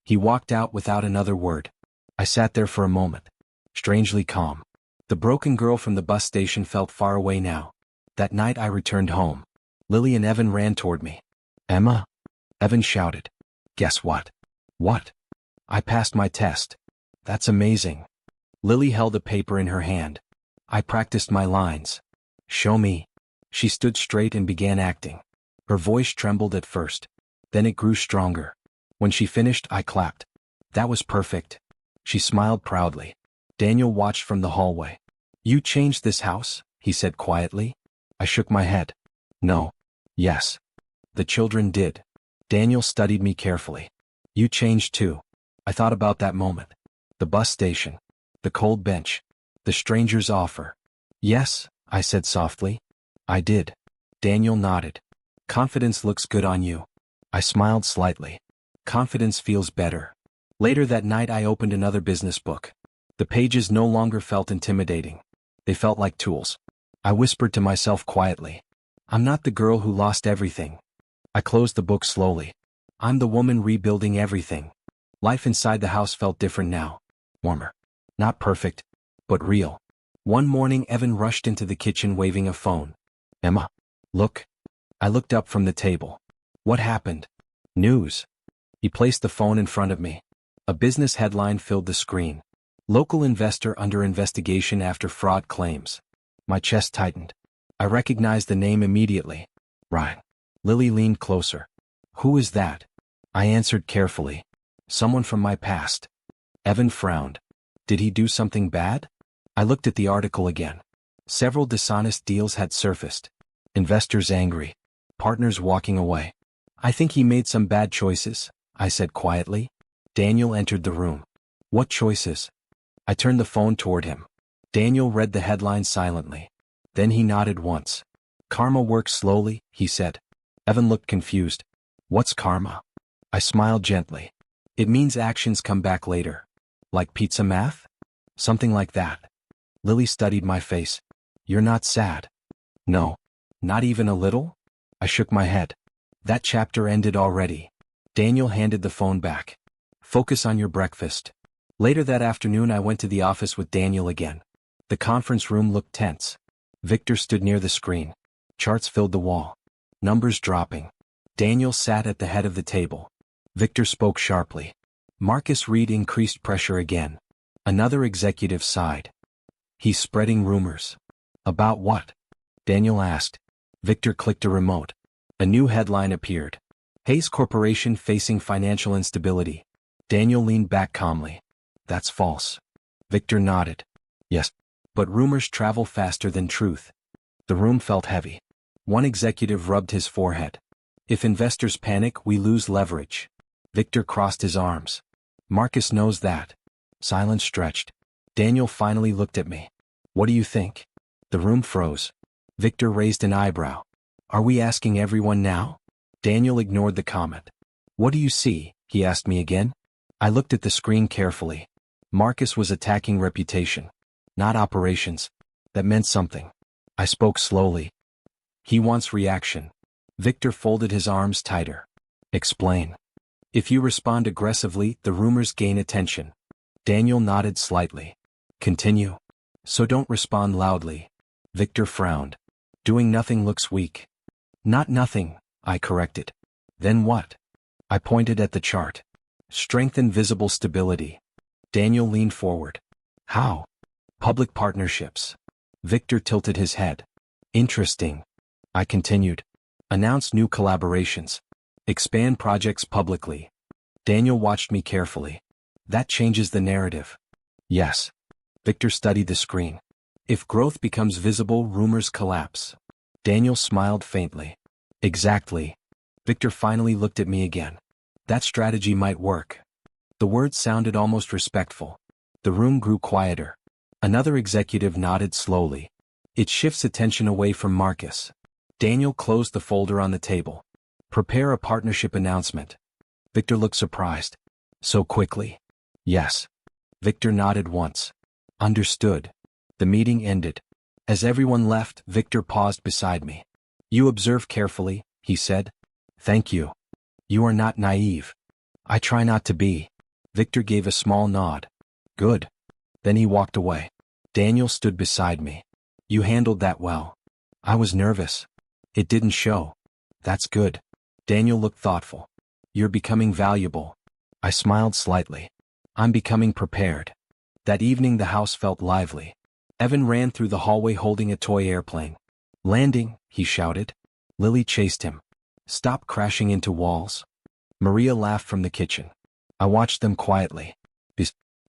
He walked out without another word. I sat there for a moment. Strangely calm. The broken girl from the bus station felt far away now. That night I returned home. Lily and Evan ran toward me. Emma? Evan shouted. Guess what? What? I passed my test. That's amazing. Lily held a paper in her hand. I practiced my lines. Show me. She stood straight and began acting. Her voice trembled at first. Then it grew stronger. When she finished, I clapped. That was perfect. She smiled proudly. Daniel watched from the hallway. You changed this house, he said quietly. I shook my head. No. Yes. The children did. Daniel studied me carefully. You changed too. I thought about that moment. The bus station. The cold bench. The stranger's offer. Yes, I said softly. I did. Daniel nodded. Confidence looks good on you. I smiled slightly. Confidence feels better. Later that night I opened another business book. The pages no longer felt intimidating. They felt like tools. I whispered to myself quietly. I'm not the girl who lost everything. I closed the book slowly. I'm the woman rebuilding everything. Life inside the house felt different now. Warmer. Not perfect, but real. One morning Evan rushed into the kitchen waving a phone. Emma, look. I looked up from the table. What happened? News. He placed the phone in front of me. A business headline filled the screen. Local investor under investigation after fraud claims. My chest tightened. I recognized the name immediately. Ryan. Lily leaned closer. Who is that? I answered carefully. Someone from my past. Evan frowned. Did he do something bad? I looked at the article again. Several dishonest deals had surfaced. Investors angry. Partners walking away. I think he made some bad choices, I said quietly. Daniel entered the room. What choices? I turned the phone toward him. Daniel read the headline silently. Then he nodded once. Karma works slowly, he said. Evan looked confused. What's karma? I smiled gently. It means actions come back later. Like pizza math? Something like that. Lily studied my face. You're not sad. No. Not even a little? I shook my head. That chapter ended already. Daniel handed the phone back. Focus on your breakfast. Later that afternoon I went to the office with Daniel again. The conference room looked tense. Victor stood near the screen. Charts filled the wall. Numbers dropping. Daniel sat at the head of the table. Victor spoke sharply. Marcus Reed increased pressure again. Another executive sighed. He's spreading rumors. About what? Daniel asked. Victor clicked a remote. A new headline appeared. Hayes Corporation facing financial instability. Daniel leaned back calmly. That's false. Victor nodded. Yes. But rumors travel faster than truth. The room felt heavy. One executive rubbed his forehead. If investors panic, we lose leverage. Victor crossed his arms. Marcus knows that. Silence stretched. Daniel finally looked at me. What do you think? The room froze. Victor raised an eyebrow. Are we asking everyone now? Daniel ignored the comment. What do you see? He asked me again. I looked at the screen carefully. Marcus was attacking reputation, not operations. That meant something. I spoke slowly. He wants reaction. Victor folded his arms tighter. Explain. If you respond aggressively, the rumors gain attention. Daniel nodded slightly. Continue. So don't respond loudly. Victor frowned. Doing nothing looks weak. Not nothing, I corrected. Then what? I pointed at the chart. Strengthen visible stability. Daniel leaned forward. How? Public partnerships. Victor tilted his head. Interesting. I continued. Announce new collaborations. Expand projects publicly. Daniel watched me carefully. That changes the narrative. Yes. Victor studied the screen. If growth becomes visible, rumors collapse. Daniel smiled faintly. Exactly. Victor finally looked at me again. That strategy might work. The words sounded almost respectful. The room grew quieter. Another executive nodded slowly. It shifts attention away from Marcus. Daniel closed the folder on the table. Prepare a partnership announcement. Victor looked surprised. So quickly? Yes. Victor nodded once. Understood. The meeting ended. As everyone left, Victor paused beside me. You observe carefully, he said. Thank you. You are not naive. I try not to be. Victor gave a small nod. Good. Then he walked away. Daniel stood beside me. You handled that well. I was nervous. It didn't show. That's good. Daniel looked thoughtful. You're becoming valuable. I smiled slightly. I'm becoming prepared. That evening the house felt lively. Evan ran through the hallway holding a toy airplane. Landing, he shouted. Lily chased him. Stop crashing into walls. Maria laughed from the kitchen. I watched them quietly.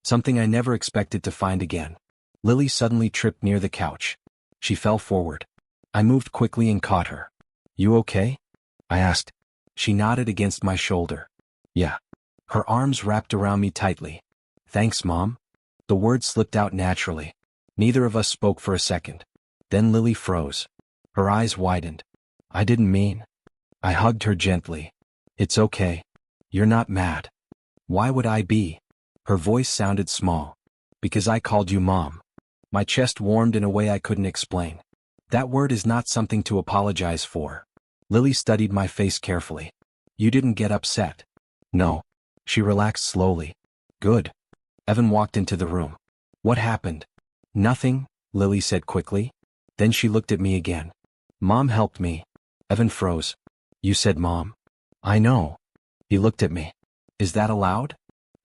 Something I never expected to find again. Lily suddenly tripped near the couch. She fell forward. I moved quickly and caught her. You okay? I asked. She nodded against my shoulder. Yeah. Her arms wrapped around me tightly. Thanks, Mom. The words slipped out naturally. Neither of us spoke for a second. Then Lily froze. Her eyes widened. I didn't mean. I hugged her gently. It's okay. You're not mad. Why would I be? Her voice sounded small. Because I called you Mom. My chest warmed in a way I couldn't explain. That word is not something to apologize for. Lily studied my face carefully. You didn't get upset. No. She relaxed slowly. Good. Evan walked into the room. What happened? Nothing, Lily said quickly. Then she looked at me again. Mom helped me. Evan froze. You said Mom? I know. He looked at me. Is that allowed?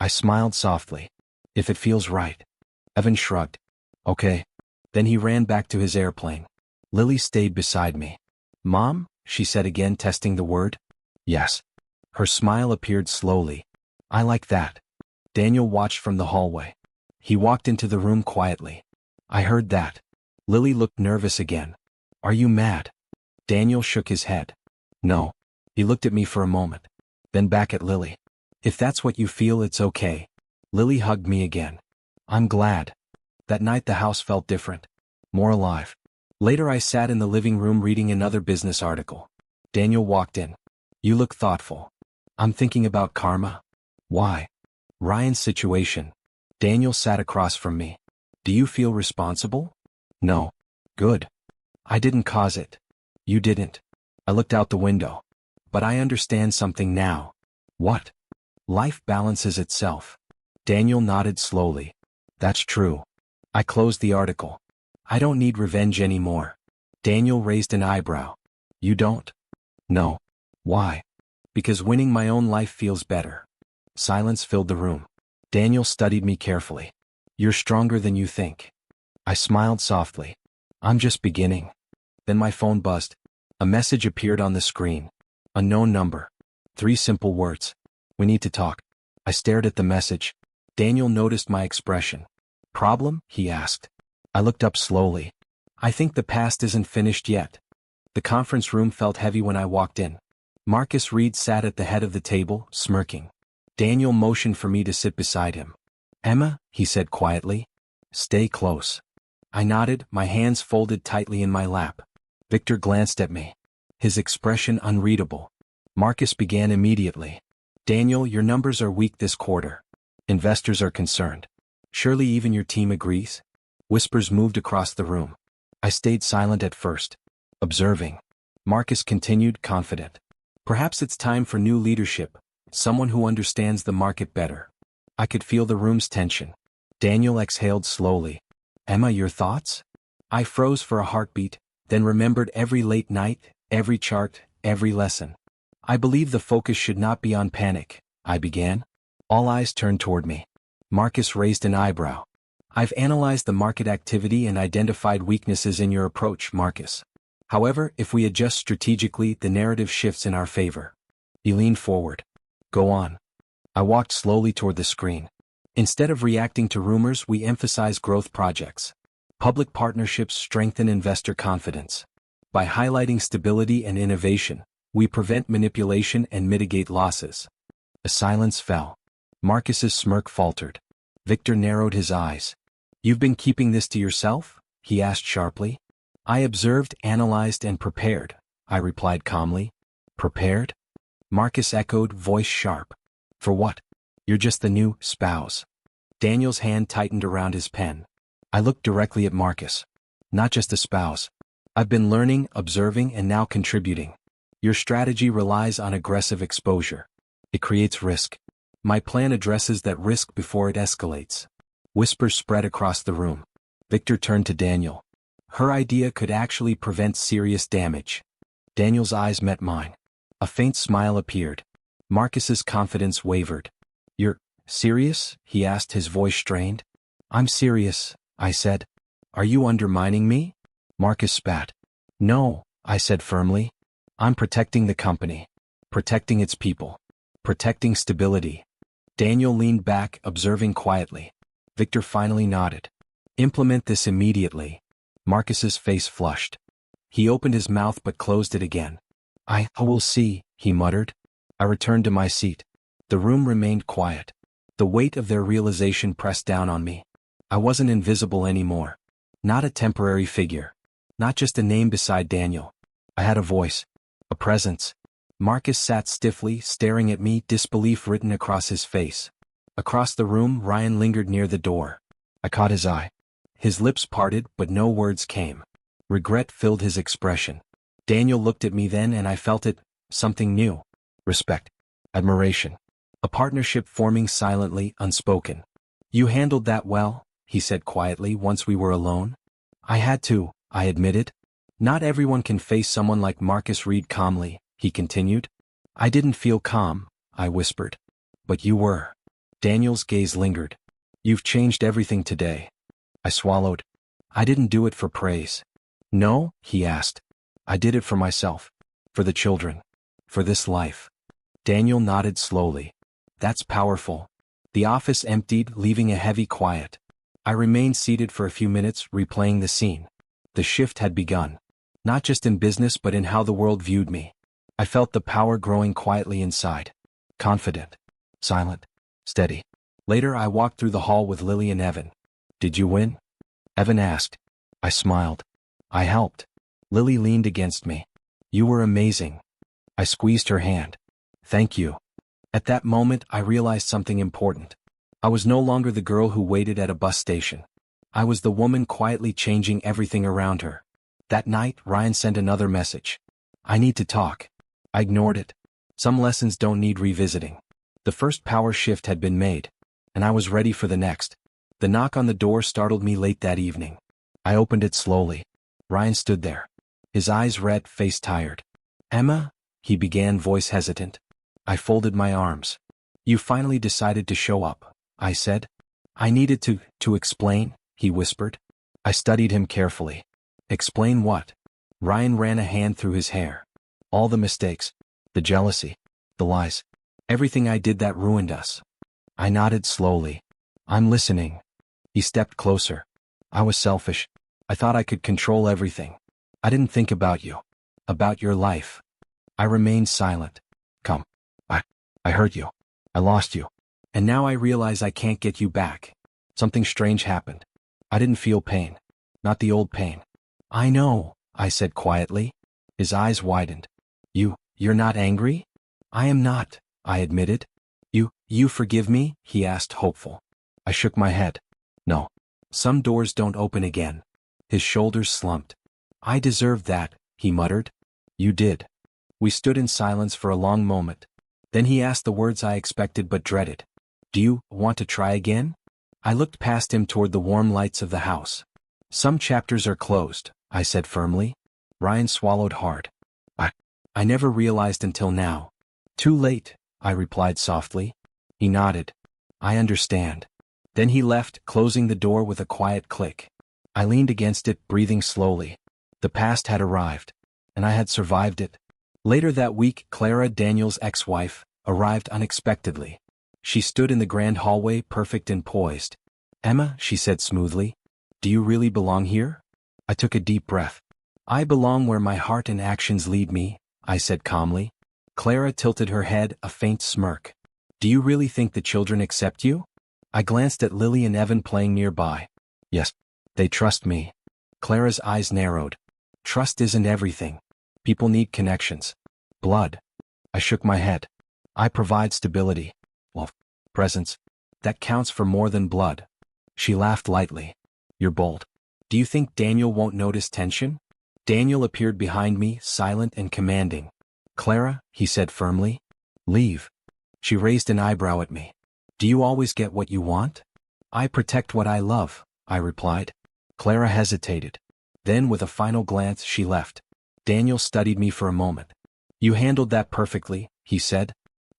I smiled softly. If it feels right. Evan shrugged. Okay. Then he ran back to his airplane. Lily stayed beside me. Mom? She said again, testing the word. Yes. Her smile appeared slowly. I like that. Daniel watched from the hallway. He walked into the room quietly. I heard that. Lily looked nervous again. Are you mad? Daniel shook his head. No. He looked at me for a moment. Then back at Lily. If that's what you feel, it's okay. Lily hugged me again. I'm glad. That night the house felt different. More alive. Later I sat in the living room reading another business article. Daniel walked in. You look thoughtful. I'm thinking about karma. Why? Ryan's situation. Daniel sat across from me. Do you feel responsible? No. Good. I didn't cause it. You didn't. I looked out the window. But I understand something now. What? Life balances itself. Daniel nodded slowly. That's true. I closed the article. I don't need revenge anymore. Daniel raised an eyebrow. You don't? No. Why? Because winning my own life feels better. Silence filled the room. Daniel studied me carefully. You're stronger than you think. I smiled softly. I'm just beginning. Then my phone buzzed. A message appeared on the screen. Unknown number. 3 simple words. We need to talk. I stared at the message. Daniel noticed my expression. Problem? He asked. I looked up slowly. I think the past isn't finished yet. The conference room felt heavy when I walked in. Marcus Reed sat at the head of the table, smirking. Daniel motioned for me to sit beside him. Emma, he said quietly. Stay close. I nodded, my hands folded tightly in my lap. Victor glanced at me. His expression unreadable. Marcus began immediately. Daniel, your numbers are weak this quarter. Investors are concerned. Surely even your team agrees? Whispers moved across the room. I stayed silent at first, observing. Marcus continued, confident. Perhaps it's time for new leadership, someone who understands the market better. I could feel the room's tension. Daniel exhaled slowly. Emma, your thoughts? I froze for a heartbeat, then remembered every late night, every chart, every lesson. I believe the focus should not be on panic, I began. All eyes turned toward me. Marcus raised an eyebrow. I've analyzed the market activity and identified weaknesses in your approach, Marcus. However, if we adjust strategically, the narrative shifts in our favor. He leaned forward. Go on. I walked slowly toward the screen. Instead of reacting to rumors, we emphasize growth projects. Public partnerships strengthen investor confidence. By highlighting stability and innovation, we prevent manipulation and mitigate losses. A silence fell. Marcus's smirk faltered. Victor narrowed his eyes. You've been keeping this to yourself? He asked sharply. I observed, analyzed, and prepared, I replied calmly. Prepared? Marcus echoed, voice sharp. For what? You're just the new spouse. Daniel's hand tightened around his pen. I looked directly at Marcus. Not just a spouse. I've been learning, observing, and now contributing. Your strategy relies on aggressive exposure. It creates risk. My plan addresses that risk before it escalates. Whispers spread across the room. Victor turned to Daniel. Her idea could actually prevent serious damage. Daniel's eyes met mine. A faint smile appeared. Marcus's confidence wavered. You're serious? He asked, his voice strained. I'm serious, I said. Are you undermining me? Marcus spat. No, I said firmly. I'm protecting the company. Protecting its people. Protecting stability. Daniel leaned back, observing quietly. Victor finally nodded. Implement this immediately. Marcus's face flushed. He opened his mouth but closed it again. I will see, he muttered. I returned to my seat. The room remained quiet. The weight of their realization pressed down on me. I wasn't invisible anymore. Not a temporary figure. Not just a name beside Daniel. I had a voice. A presence. Marcus sat stiffly, staring at me, disbelief written across his face. Across the room, Ryan lingered near the door. I caught his eye. His lips parted, but no words came. Regret filled his expression. Daniel looked at me then and I felt it, something new. Respect. Admiration. A partnership forming silently, unspoken. You handled that well, he said quietly once we were alone. I had to, I admitted. Not everyone can face someone like Marcus Reed calmly, he continued. I didn't feel calm, I whispered. But you were. Daniel's gaze lingered. You've changed everything today. I swallowed. I didn't do it for praise. No, he asked. I did it for myself. For the children. For this life. Daniel nodded slowly. That's powerful. The office emptied, leaving a heavy quiet. I remained seated for a few minutes, replaying the scene. The shift had begun. Not just in business but in how the world viewed me. I felt the power growing quietly inside. Confident. Silent. Steady. Later I walked through the hall with Lily and Evan. Did you win? Evan asked. I smiled. I helped. Lily leaned against me. You were amazing. I squeezed her hand. Thank you. At that moment I realized something important. I was no longer the girl who waited at a bus station. I was the woman quietly changing everything around her. That night, Ryan sent another message. I need to talk. I ignored it. Some lessons don't need revisiting. The first power shift had been made, and I was ready for the next. The knock on the door startled me late that evening. I opened it slowly. Ryan stood there. His eyes red, face tired. Emma, he began, voice hesitant. I folded my arms. You finally decided to show up, I said. I needed to explain, he whispered. I studied him carefully. Explain what? Ryan ran a hand through his hair. All the mistakes, the jealousy, the lies, everything I did that ruined us. I nodded slowly. I'm listening. He stepped closer. I was selfish. I thought I could control everything. I didn't think about you. About your life. I remained silent. Come. I hurt you. I lost you. And now I realize I can't get you back. Something strange happened. I didn't feel pain. Not the old pain. I know, I said quietly. His eyes widened. You're not angry? I am not, I admitted. You forgive me? He asked, hopeful. I shook my head. No. Some doors don't open again. His shoulders slumped. I deserved that, he muttered. You did. We stood in silence for a long moment. Then he asked the words I expected but dreaded. Do you want to try again? I looked past him toward the warm lights of the house. Some chapters are closed, I said firmly. Ryan swallowed hard. I never realized until now. Too late, I replied softly. He nodded. I understand. Then he left, closing the door with a quiet click. I leaned against it, breathing slowly. The past had arrived, and I had survived it. Later that week, Clara, Daniel's ex-wife, arrived unexpectedly. She stood in the grand hallway, perfect and poised. Emma, she said smoothly, do you really belong here? I took a deep breath. I belong where my heart and actions lead me, I said calmly. Clara tilted her head, a faint smirk. Do you really think the children accept you? I glanced at Lily and Evan playing nearby. Yes, they trust me. Clara's eyes narrowed. Trust isn't everything. People need connections. Blood. I shook my head. I provide stability. Well, presence. That counts for more than blood. She laughed lightly. You're bold. Do you think Daniel won't notice tension? Daniel appeared behind me, silent and commanding. Clara, he said firmly. Leave. She raised an eyebrow at me. Do you always get what you want? I protect what I love, I replied. Clara hesitated. Then with a final glance she left. Daniel studied me for a moment. You handled that perfectly, he said.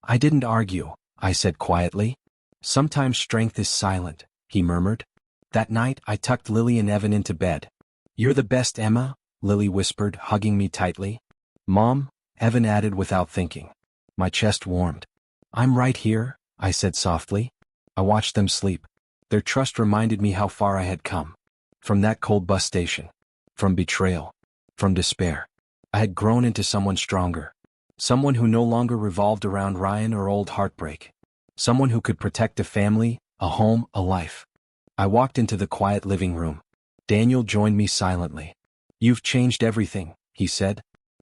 I didn't argue, I said quietly. Sometimes strength is silent, he murmured. That night I tucked Lily and Evan into bed. You're the best, Emma, Lily whispered, hugging me tightly. Mom, Evan added without thinking. My chest warmed. I'm right here, I said softly. I watched them sleep. Their trust reminded me how far I had come. From that cold bus station. From betrayal. From despair. I had grown into someone stronger. Someone who no longer revolved around Ryan or old heartbreak. Someone who could protect a family, a home, a life. I walked into the quiet living room. Daniel joined me silently. You've changed everything, he said.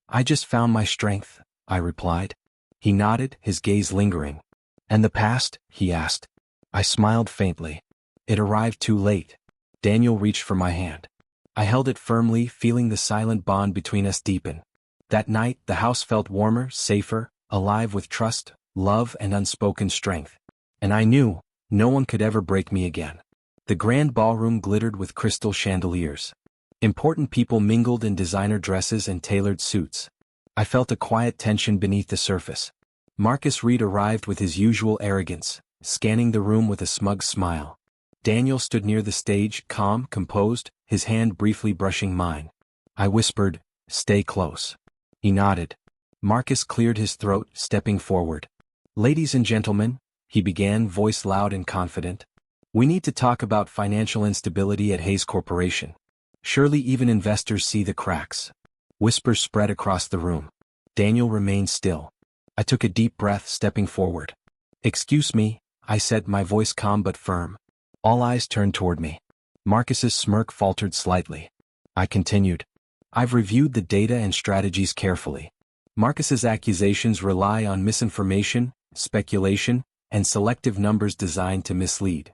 I just found my strength, I replied. He nodded, his gaze lingering. And the past? He asked. I smiled faintly. It arrived too late. Daniel reached for my hand. I held it firmly, feeling the silent bond between us deepen. That night, the house felt warmer, safer, alive with trust, love, and unspoken strength. And I knew no one could ever break me again. The grand ballroom glittered with crystal chandeliers. Important people mingled in designer dresses and tailored suits. I felt a quiet tension beneath the surface. Marcus Reed arrived with his usual arrogance, scanning the room with a smug smile. Daniel stood near the stage, calm, composed, his hand briefly brushing mine. I whispered, "Stay close." He nodded. Marcus cleared his throat, stepping forward. "Ladies and gentlemen," he began, voice loud and confident. "We need to talk about financial instability at Hayes Corporation. Surely even investors see the cracks." Whispers spread across the room. Daniel remained still. I took a deep breath, stepping forward. "Excuse me," I said, my voice calm but firm. All eyes turned toward me. Marcus's smirk faltered slightly. I continued. "I've reviewed the data and strategies carefully. Marcus's accusations rely on misinformation, speculation, and selective numbers designed to mislead."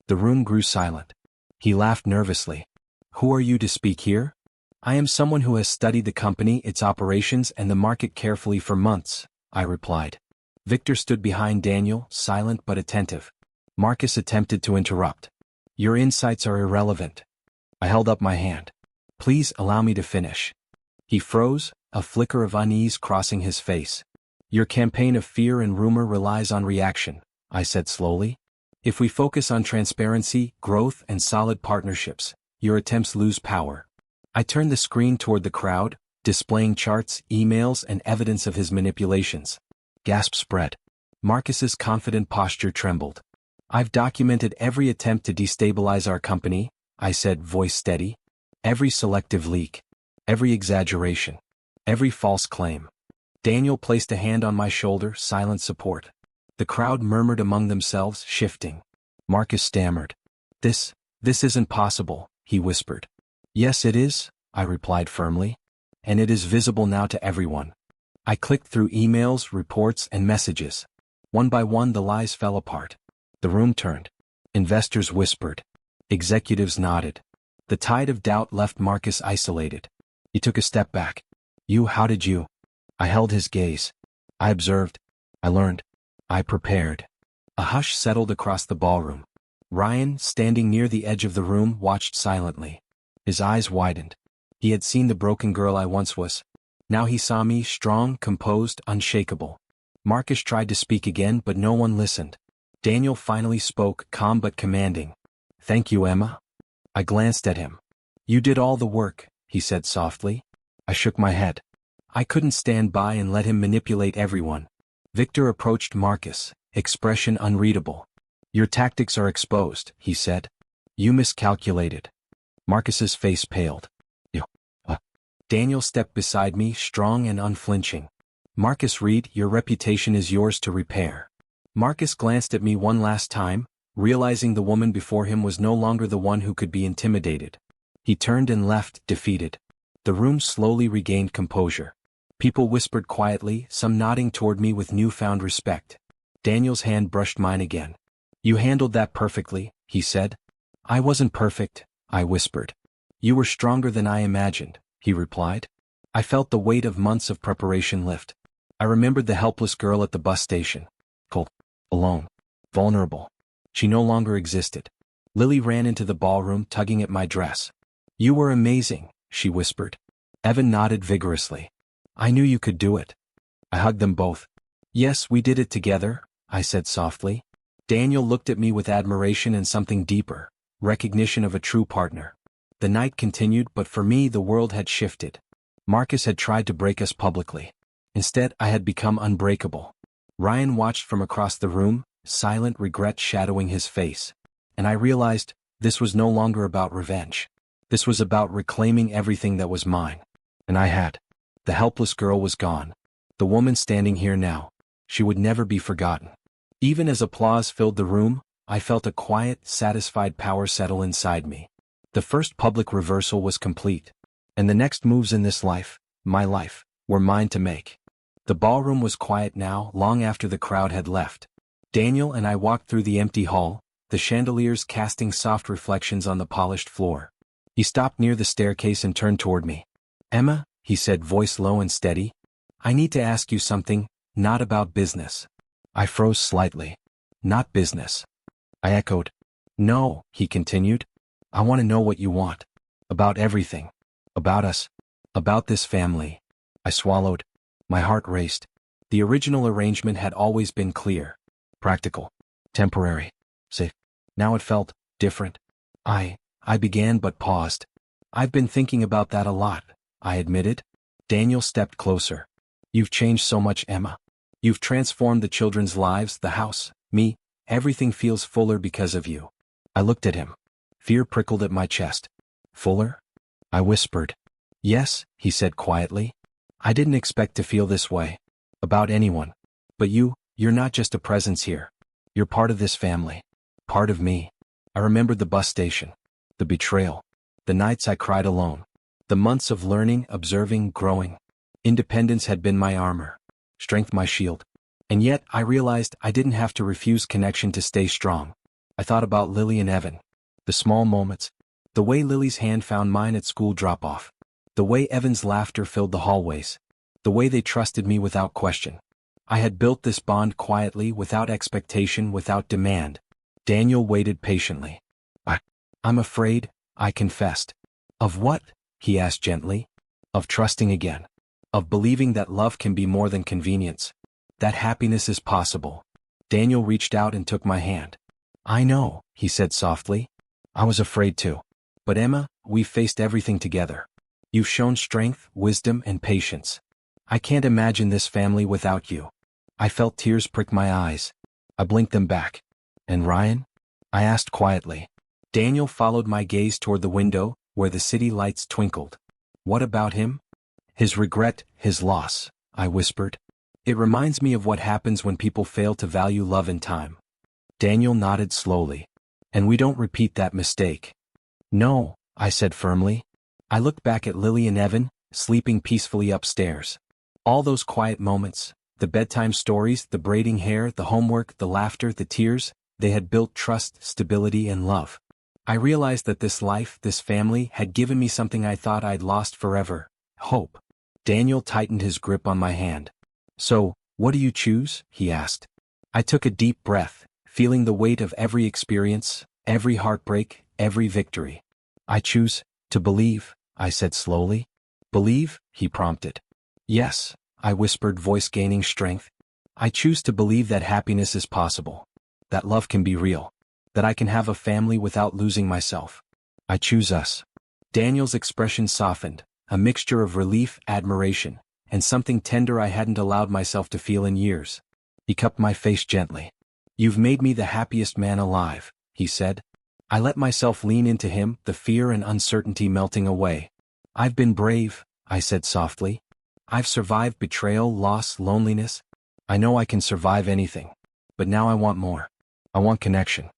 The room grew silent. He laughed nervously. "Who are you to speak here?" "I am someone who has studied the company, its operations, and the market carefully for months," I replied. Victor stood behind Daniel, silent but attentive. Marcus attempted to interrupt. "Your insights are irrelevant." I held up my hand. "Please allow me to finish." He froze, a flicker of unease crossing his face. "Your campaign of fear and rumor relies on reaction," I said slowly. "If we focus on transparency, growth, and solid partnerships, your attempts lose power." I turned the screen toward the crowd, displaying charts, emails, and evidence of his manipulations. Gasps spread. Marcus's confident posture trembled. "I've documented every attempt to destabilize our company," I said, voice steady. "Every selective leak. Every exaggeration. Every false claim." Daniel placed a hand on my shoulder, silent support. The crowd murmured among themselves, shifting. Marcus stammered. This isn't possible," he whispered. "Yes, it is," I replied firmly. "And it is visible now to everyone." I clicked through emails, reports, and messages. One by one the lies fell apart. The room turned. Investors whispered. Executives nodded. The tide of doubt left Marcus isolated. He took a step back. How did you?" I held his gaze. I observed. I learned. I prepared. A hush settled across the ballroom. Ryan, standing near the edge of the room, watched silently. His eyes widened. He had seen the broken girl I once was. Now he saw me, strong, composed, unshakable. Marcus tried to speak again, but no one listened. Daniel finally spoke, calm but commanding. "Thank you, Emma." I glanced at him. "You did all the work," he said softly. I shook my head. I couldn't stand by and let him manipulate everyone. Victor approached Marcus, expression unreadable. "Your tactics are exposed," he said. "You miscalculated." Marcus's face paled. "You, Daniel stepped beside me, strong and unflinching. "Marcus Reed, your reputation is yours to repair." Marcus glanced at me one last time, realizing the woman before him was no longer the one who could be intimidated. He turned and left, defeated. The room slowly regained composure. People whispered quietly, some nodding toward me with newfound respect. Daniel's hand brushed mine again. "You handled that perfectly," he said. "I wasn't perfect," I whispered. "You were stronger than I imagined," he replied. I felt the weight of months of preparation lift. I remembered the helpless girl at the bus station. Cold, alone, vulnerable. She no longer existed. Lily ran into the ballroom, tugging at my dress. "You were amazing," she whispered. Evan nodded vigorously. "I knew you could do it." I hugged them both. "Yes, we did it together," I said softly. Daniel looked at me with admiration and something deeper, recognition of a true partner. The night continued, but for me the world had shifted. Marcus had tried to break us publicly. Instead, I had become unbreakable. Ryan watched from across the room, silent regret shadowing his face. And I realized, this was no longer about revenge. This was about reclaiming everything that was mine. And I had. The helpless girl was gone. The woman standing here now. She would never be forgotten. Even as applause filled the room, I felt a quiet, satisfied power settle inside me. The first public reversal was complete. And the next moves in this life, my life, were mine to make. The ballroom was quiet now, long after the crowd had left. Daniel and I walked through the empty hall, the chandeliers casting soft reflections on the polished floor. He stopped near the staircase and turned toward me. "Emma," he said, voice low and steady, "I need to ask you something, not about business." I froze slightly. "Not business?" I echoed. "No," he continued. "I want to know what you want." About everything. About us. About this family. I swallowed. My heart raced. The original arrangement had always been clear. Practical. Temporary. Safe. Now it felt different. I began but paused. I've been thinking about that a lot, I admitted. Daniel stepped closer. You've changed so much, Emma. You've transformed the children's lives, the house, me. Everything feels fuller because of you. I looked at him. Fear prickled at my chest. Fuller? I whispered. Yes, he said quietly. I didn't expect to feel this way. About anyone. But you're not just a presence here. You're part of this family. Part of me. I remembered the bus station. The betrayal. The nights I cried alone. The months of learning, observing, growing. Independence had been my armor. Strength my shield. And yet, I realized I didn't have to refuse connection to stay strong. I thought about Lily and Evan. The small moments. The way Lily's hand found mine at school drop-off. The way Evan's laughter filled the hallways. The way they trusted me without question. I had built this bond quietly, without expectation, without demand. Daniel waited patiently. I'm afraid, I confessed. Of what? He asked gently. Of trusting again. Of believing that love can be more than convenience. That happiness is possible. Daniel reached out and took my hand. I know, he said softly. I was afraid too. But Emma, we've faced everything together. You've shown strength, wisdom, and patience. I can't imagine this family without you. I felt tears prick my eyes. I blinked them back. And Ryan? I asked quietly. Daniel followed my gaze toward the window, where the city lights twinkled. What about him? His regret, his loss, I whispered. It reminds me of what happens when people fail to value love and time. Daniel nodded slowly. And we don't repeat that mistake. No, I said firmly. I looked back at Lily and Evan, sleeping peacefully upstairs. All those quiet moments, the bedtime stories, the braiding hair, the homework, the laughter, the tears, they had built trust, stability, and love. I realized that this life, this family, had given me something I thought I'd lost forever. Hope. Daniel tightened his grip on my hand. So, what do you choose? He asked. I took a deep breath, feeling the weight of every experience, every heartbreak, every victory. I choose to believe, I said slowly. Believe? He prompted. Yes, I whispered, voice gaining strength. I choose to believe that happiness is possible. That love can be real. That I can have a family without losing myself. I choose us. Daniel's expression softened, a mixture of relief, admiration, and something tender I hadn't allowed myself to feel in years. He cupped my face gently. You've made me the happiest man alive, he said. I let myself lean into him, the fear and uncertainty melting away. I've been brave, I said softly. I've survived betrayal, loss, loneliness. I know I can survive anything. But now I want more. I want connection.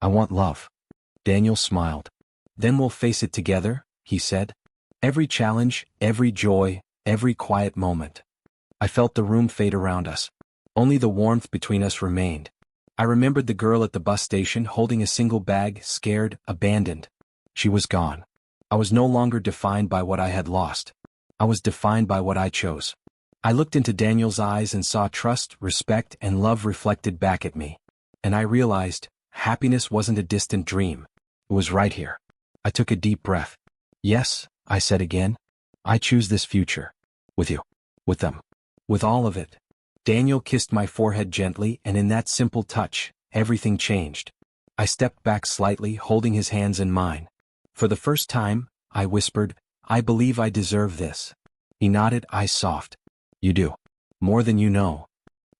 I want love. Daniel smiled. Then we'll face it together, he said. Every challenge, every joy, every quiet moment. I felt the room fade around us. Only the warmth between us remained. I remembered the girl at the bus station holding a single bag, scared, abandoned. She was gone. I was no longer defined by what I had lost. I was defined by what I chose. I looked into Daniel's eyes and saw trust, respect, and love reflected back at me. And I realized, happiness wasn't a distant dream. It was right here. I took a deep breath. Yes, I said again. I choose this future. With you. With them. With all of it. Daniel kissed my forehead gently, and in that simple touch, everything changed. I stepped back slightly, holding his hands in mine. For the first time, I whispered, I believe I deserve this. He nodded, eyes soft. You do. More than you know.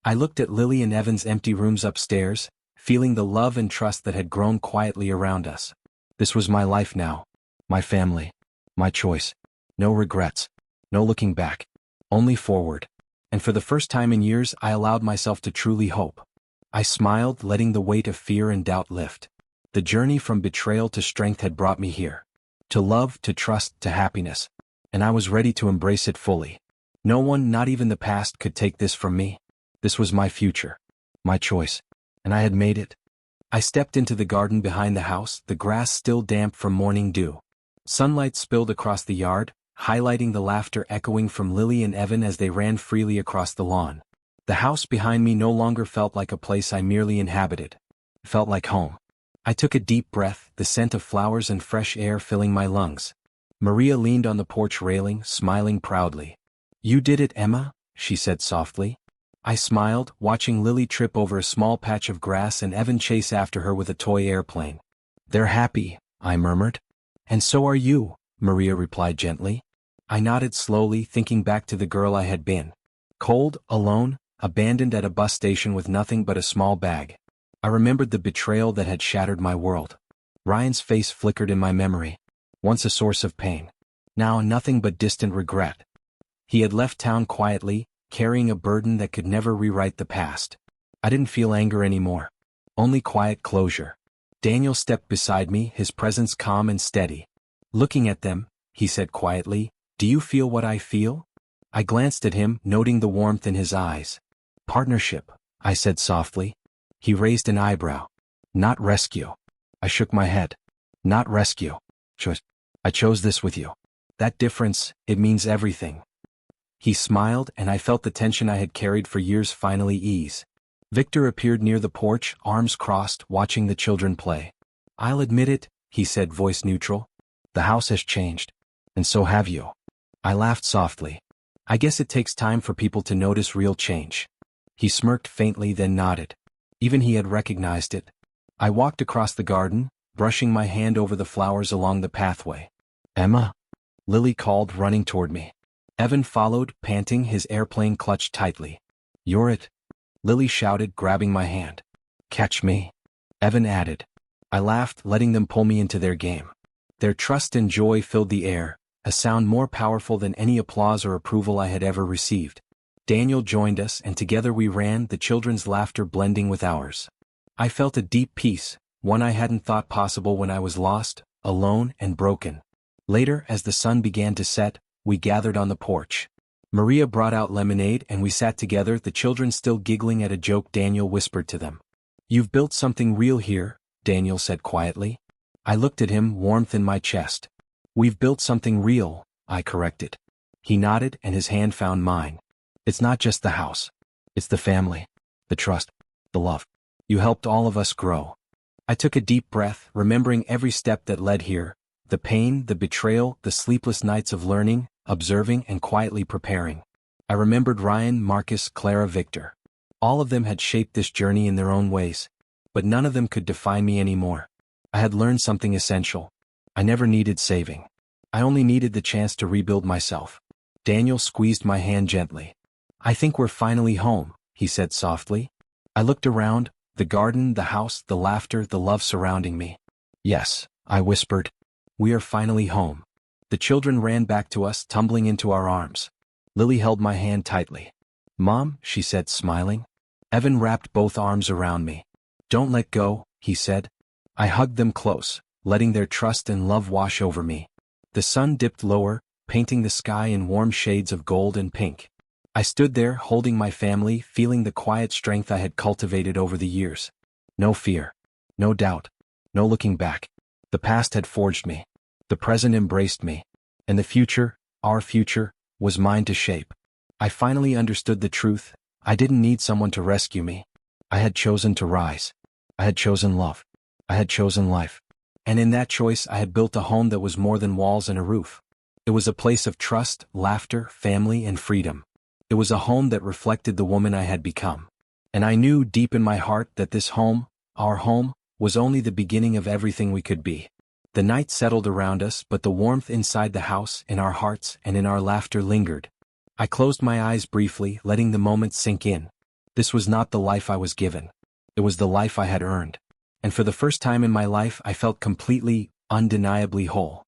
I looked at Lily and Evan's empty rooms upstairs, feeling the love and trust that had grown quietly around us. This was my life now. My family. My choice. No regrets. No looking back. Only forward. And for the first time in years, I allowed myself to truly hope. I smiled, letting the weight of fear and doubt lift. The journey from betrayal to strength had brought me here. To love, to trust, to happiness. And I was ready to embrace it fully. No one, not even the past, could take this from me. This was my future. My choice. And I had made it. I stepped into the garden behind the house, the grass still damp from morning dew. Sunlight spilled across the yard, highlighting the laughter echoing from Lily and Evan as they ran freely across the lawn. The house behind me no longer felt like a place I merely inhabited. It felt like home. I took a deep breath, the scent of flowers and fresh air filling my lungs. Maria leaned on the porch railing, smiling proudly. "You did it, Emma," she said softly. I smiled, watching Lily trip over a small patch of grass and Evan chase after her with a toy airplane. "They're happy," I murmured. "And so are you," Maria replied gently. I nodded slowly, thinking back to the girl I had been. Cold, alone, abandoned at a bus station with nothing but a small bag. I remembered the betrayal that had shattered my world. Ryan's face flickered in my memory. Once a source of pain. Now nothing but distant regret. He had left town quietly, carrying a burden that could never rewrite the past. I didn't feel anger anymore. Only quiet closure. Daniel stepped beside me, his presence calm and steady. Looking at them, he said quietly, "Do you feel what I feel?" I glanced at him, noting the warmth in his eyes. "Partnership," I said softly. He raised an eyebrow. "Not rescue." I shook my head. "Not rescue. I chose this with you. That difference, it means everything." He smiled, and I felt the tension I had carried for years finally ease. Victor appeared near the porch, arms crossed, watching the children play. "I'll admit it," he said, voice neutral. "The house has changed. And so have you." I laughed softly. "I guess it takes time for people to notice real change." He smirked faintly, then nodded. Even he had recognized it. I walked across the garden, brushing my hand over the flowers along the pathway. "Emma?" Lily called, running toward me. Evan followed, panting, his airplane clutched tightly. "You're it," Lily shouted, grabbing my hand. "Catch me," Evan added. I laughed, letting them pull me into their game. Their trust and joy filled the air, a sound more powerful than any applause or approval I had ever received. Daniel joined us, and together we ran, the children's laughter blending with ours. I felt a deep peace, one I hadn't thought possible when I was lost, alone, and broken. Later, as the sun began to set, we gathered on the porch. Maria brought out lemonade and we sat together, the children still giggling at a joke Daniel whispered to them. "You've built something real here," Daniel said quietly. I looked at him, warmth in my chest. "We've built something real," I corrected. He nodded and his hand found mine. "It's not just the house. It's the family, the trust, the love. You helped all of us grow." I took a deep breath, remembering every step that led here, the pain, the betrayal, the sleepless nights of learning, observing, and quietly preparing. I remembered Ryan, Marcus, Clara, Victor. All of them had shaped this journey in their own ways, but none of them could define me anymore. I had learned something essential. I never needed saving. I only needed the chance to rebuild myself. Daniel squeezed my hand gently. "I think we're finally home," he said softly. I looked around, the garden, the house, the laughter, the love surrounding me. "Yes," I whispered. "We are finally home." The children ran back to us, tumbling into our arms. Lily held my hand tightly. "Mom," she said, smiling. Evan wrapped both arms around me. "Don't let go," he said. I hugged them close, letting their trust and love wash over me. The sun dipped lower, painting the sky in warm shades of gold and pink. I stood there, holding my family, feeling the quiet strength I had cultivated over the years. No fear. No doubt. No looking back. The past had forged me. The present embraced me. And the future, our future, was mine to shape. I finally understood the truth. I didn't need someone to rescue me. I had chosen to rise. I had chosen love. I had chosen life. And in that choice I had built a home that was more than walls and a roof. It was a place of trust, laughter, family, and freedom. It was a home that reflected the woman I had become. And I knew deep in my heart that this home, our home, was only the beginning of everything we could be. The night settled around us, but the warmth inside the house, in our hearts, and in our laughter lingered. I closed my eyes briefly, letting the moment sink in. This was not the life I was given. It was the life I had earned. And for the first time in my life I felt completely, undeniably whole.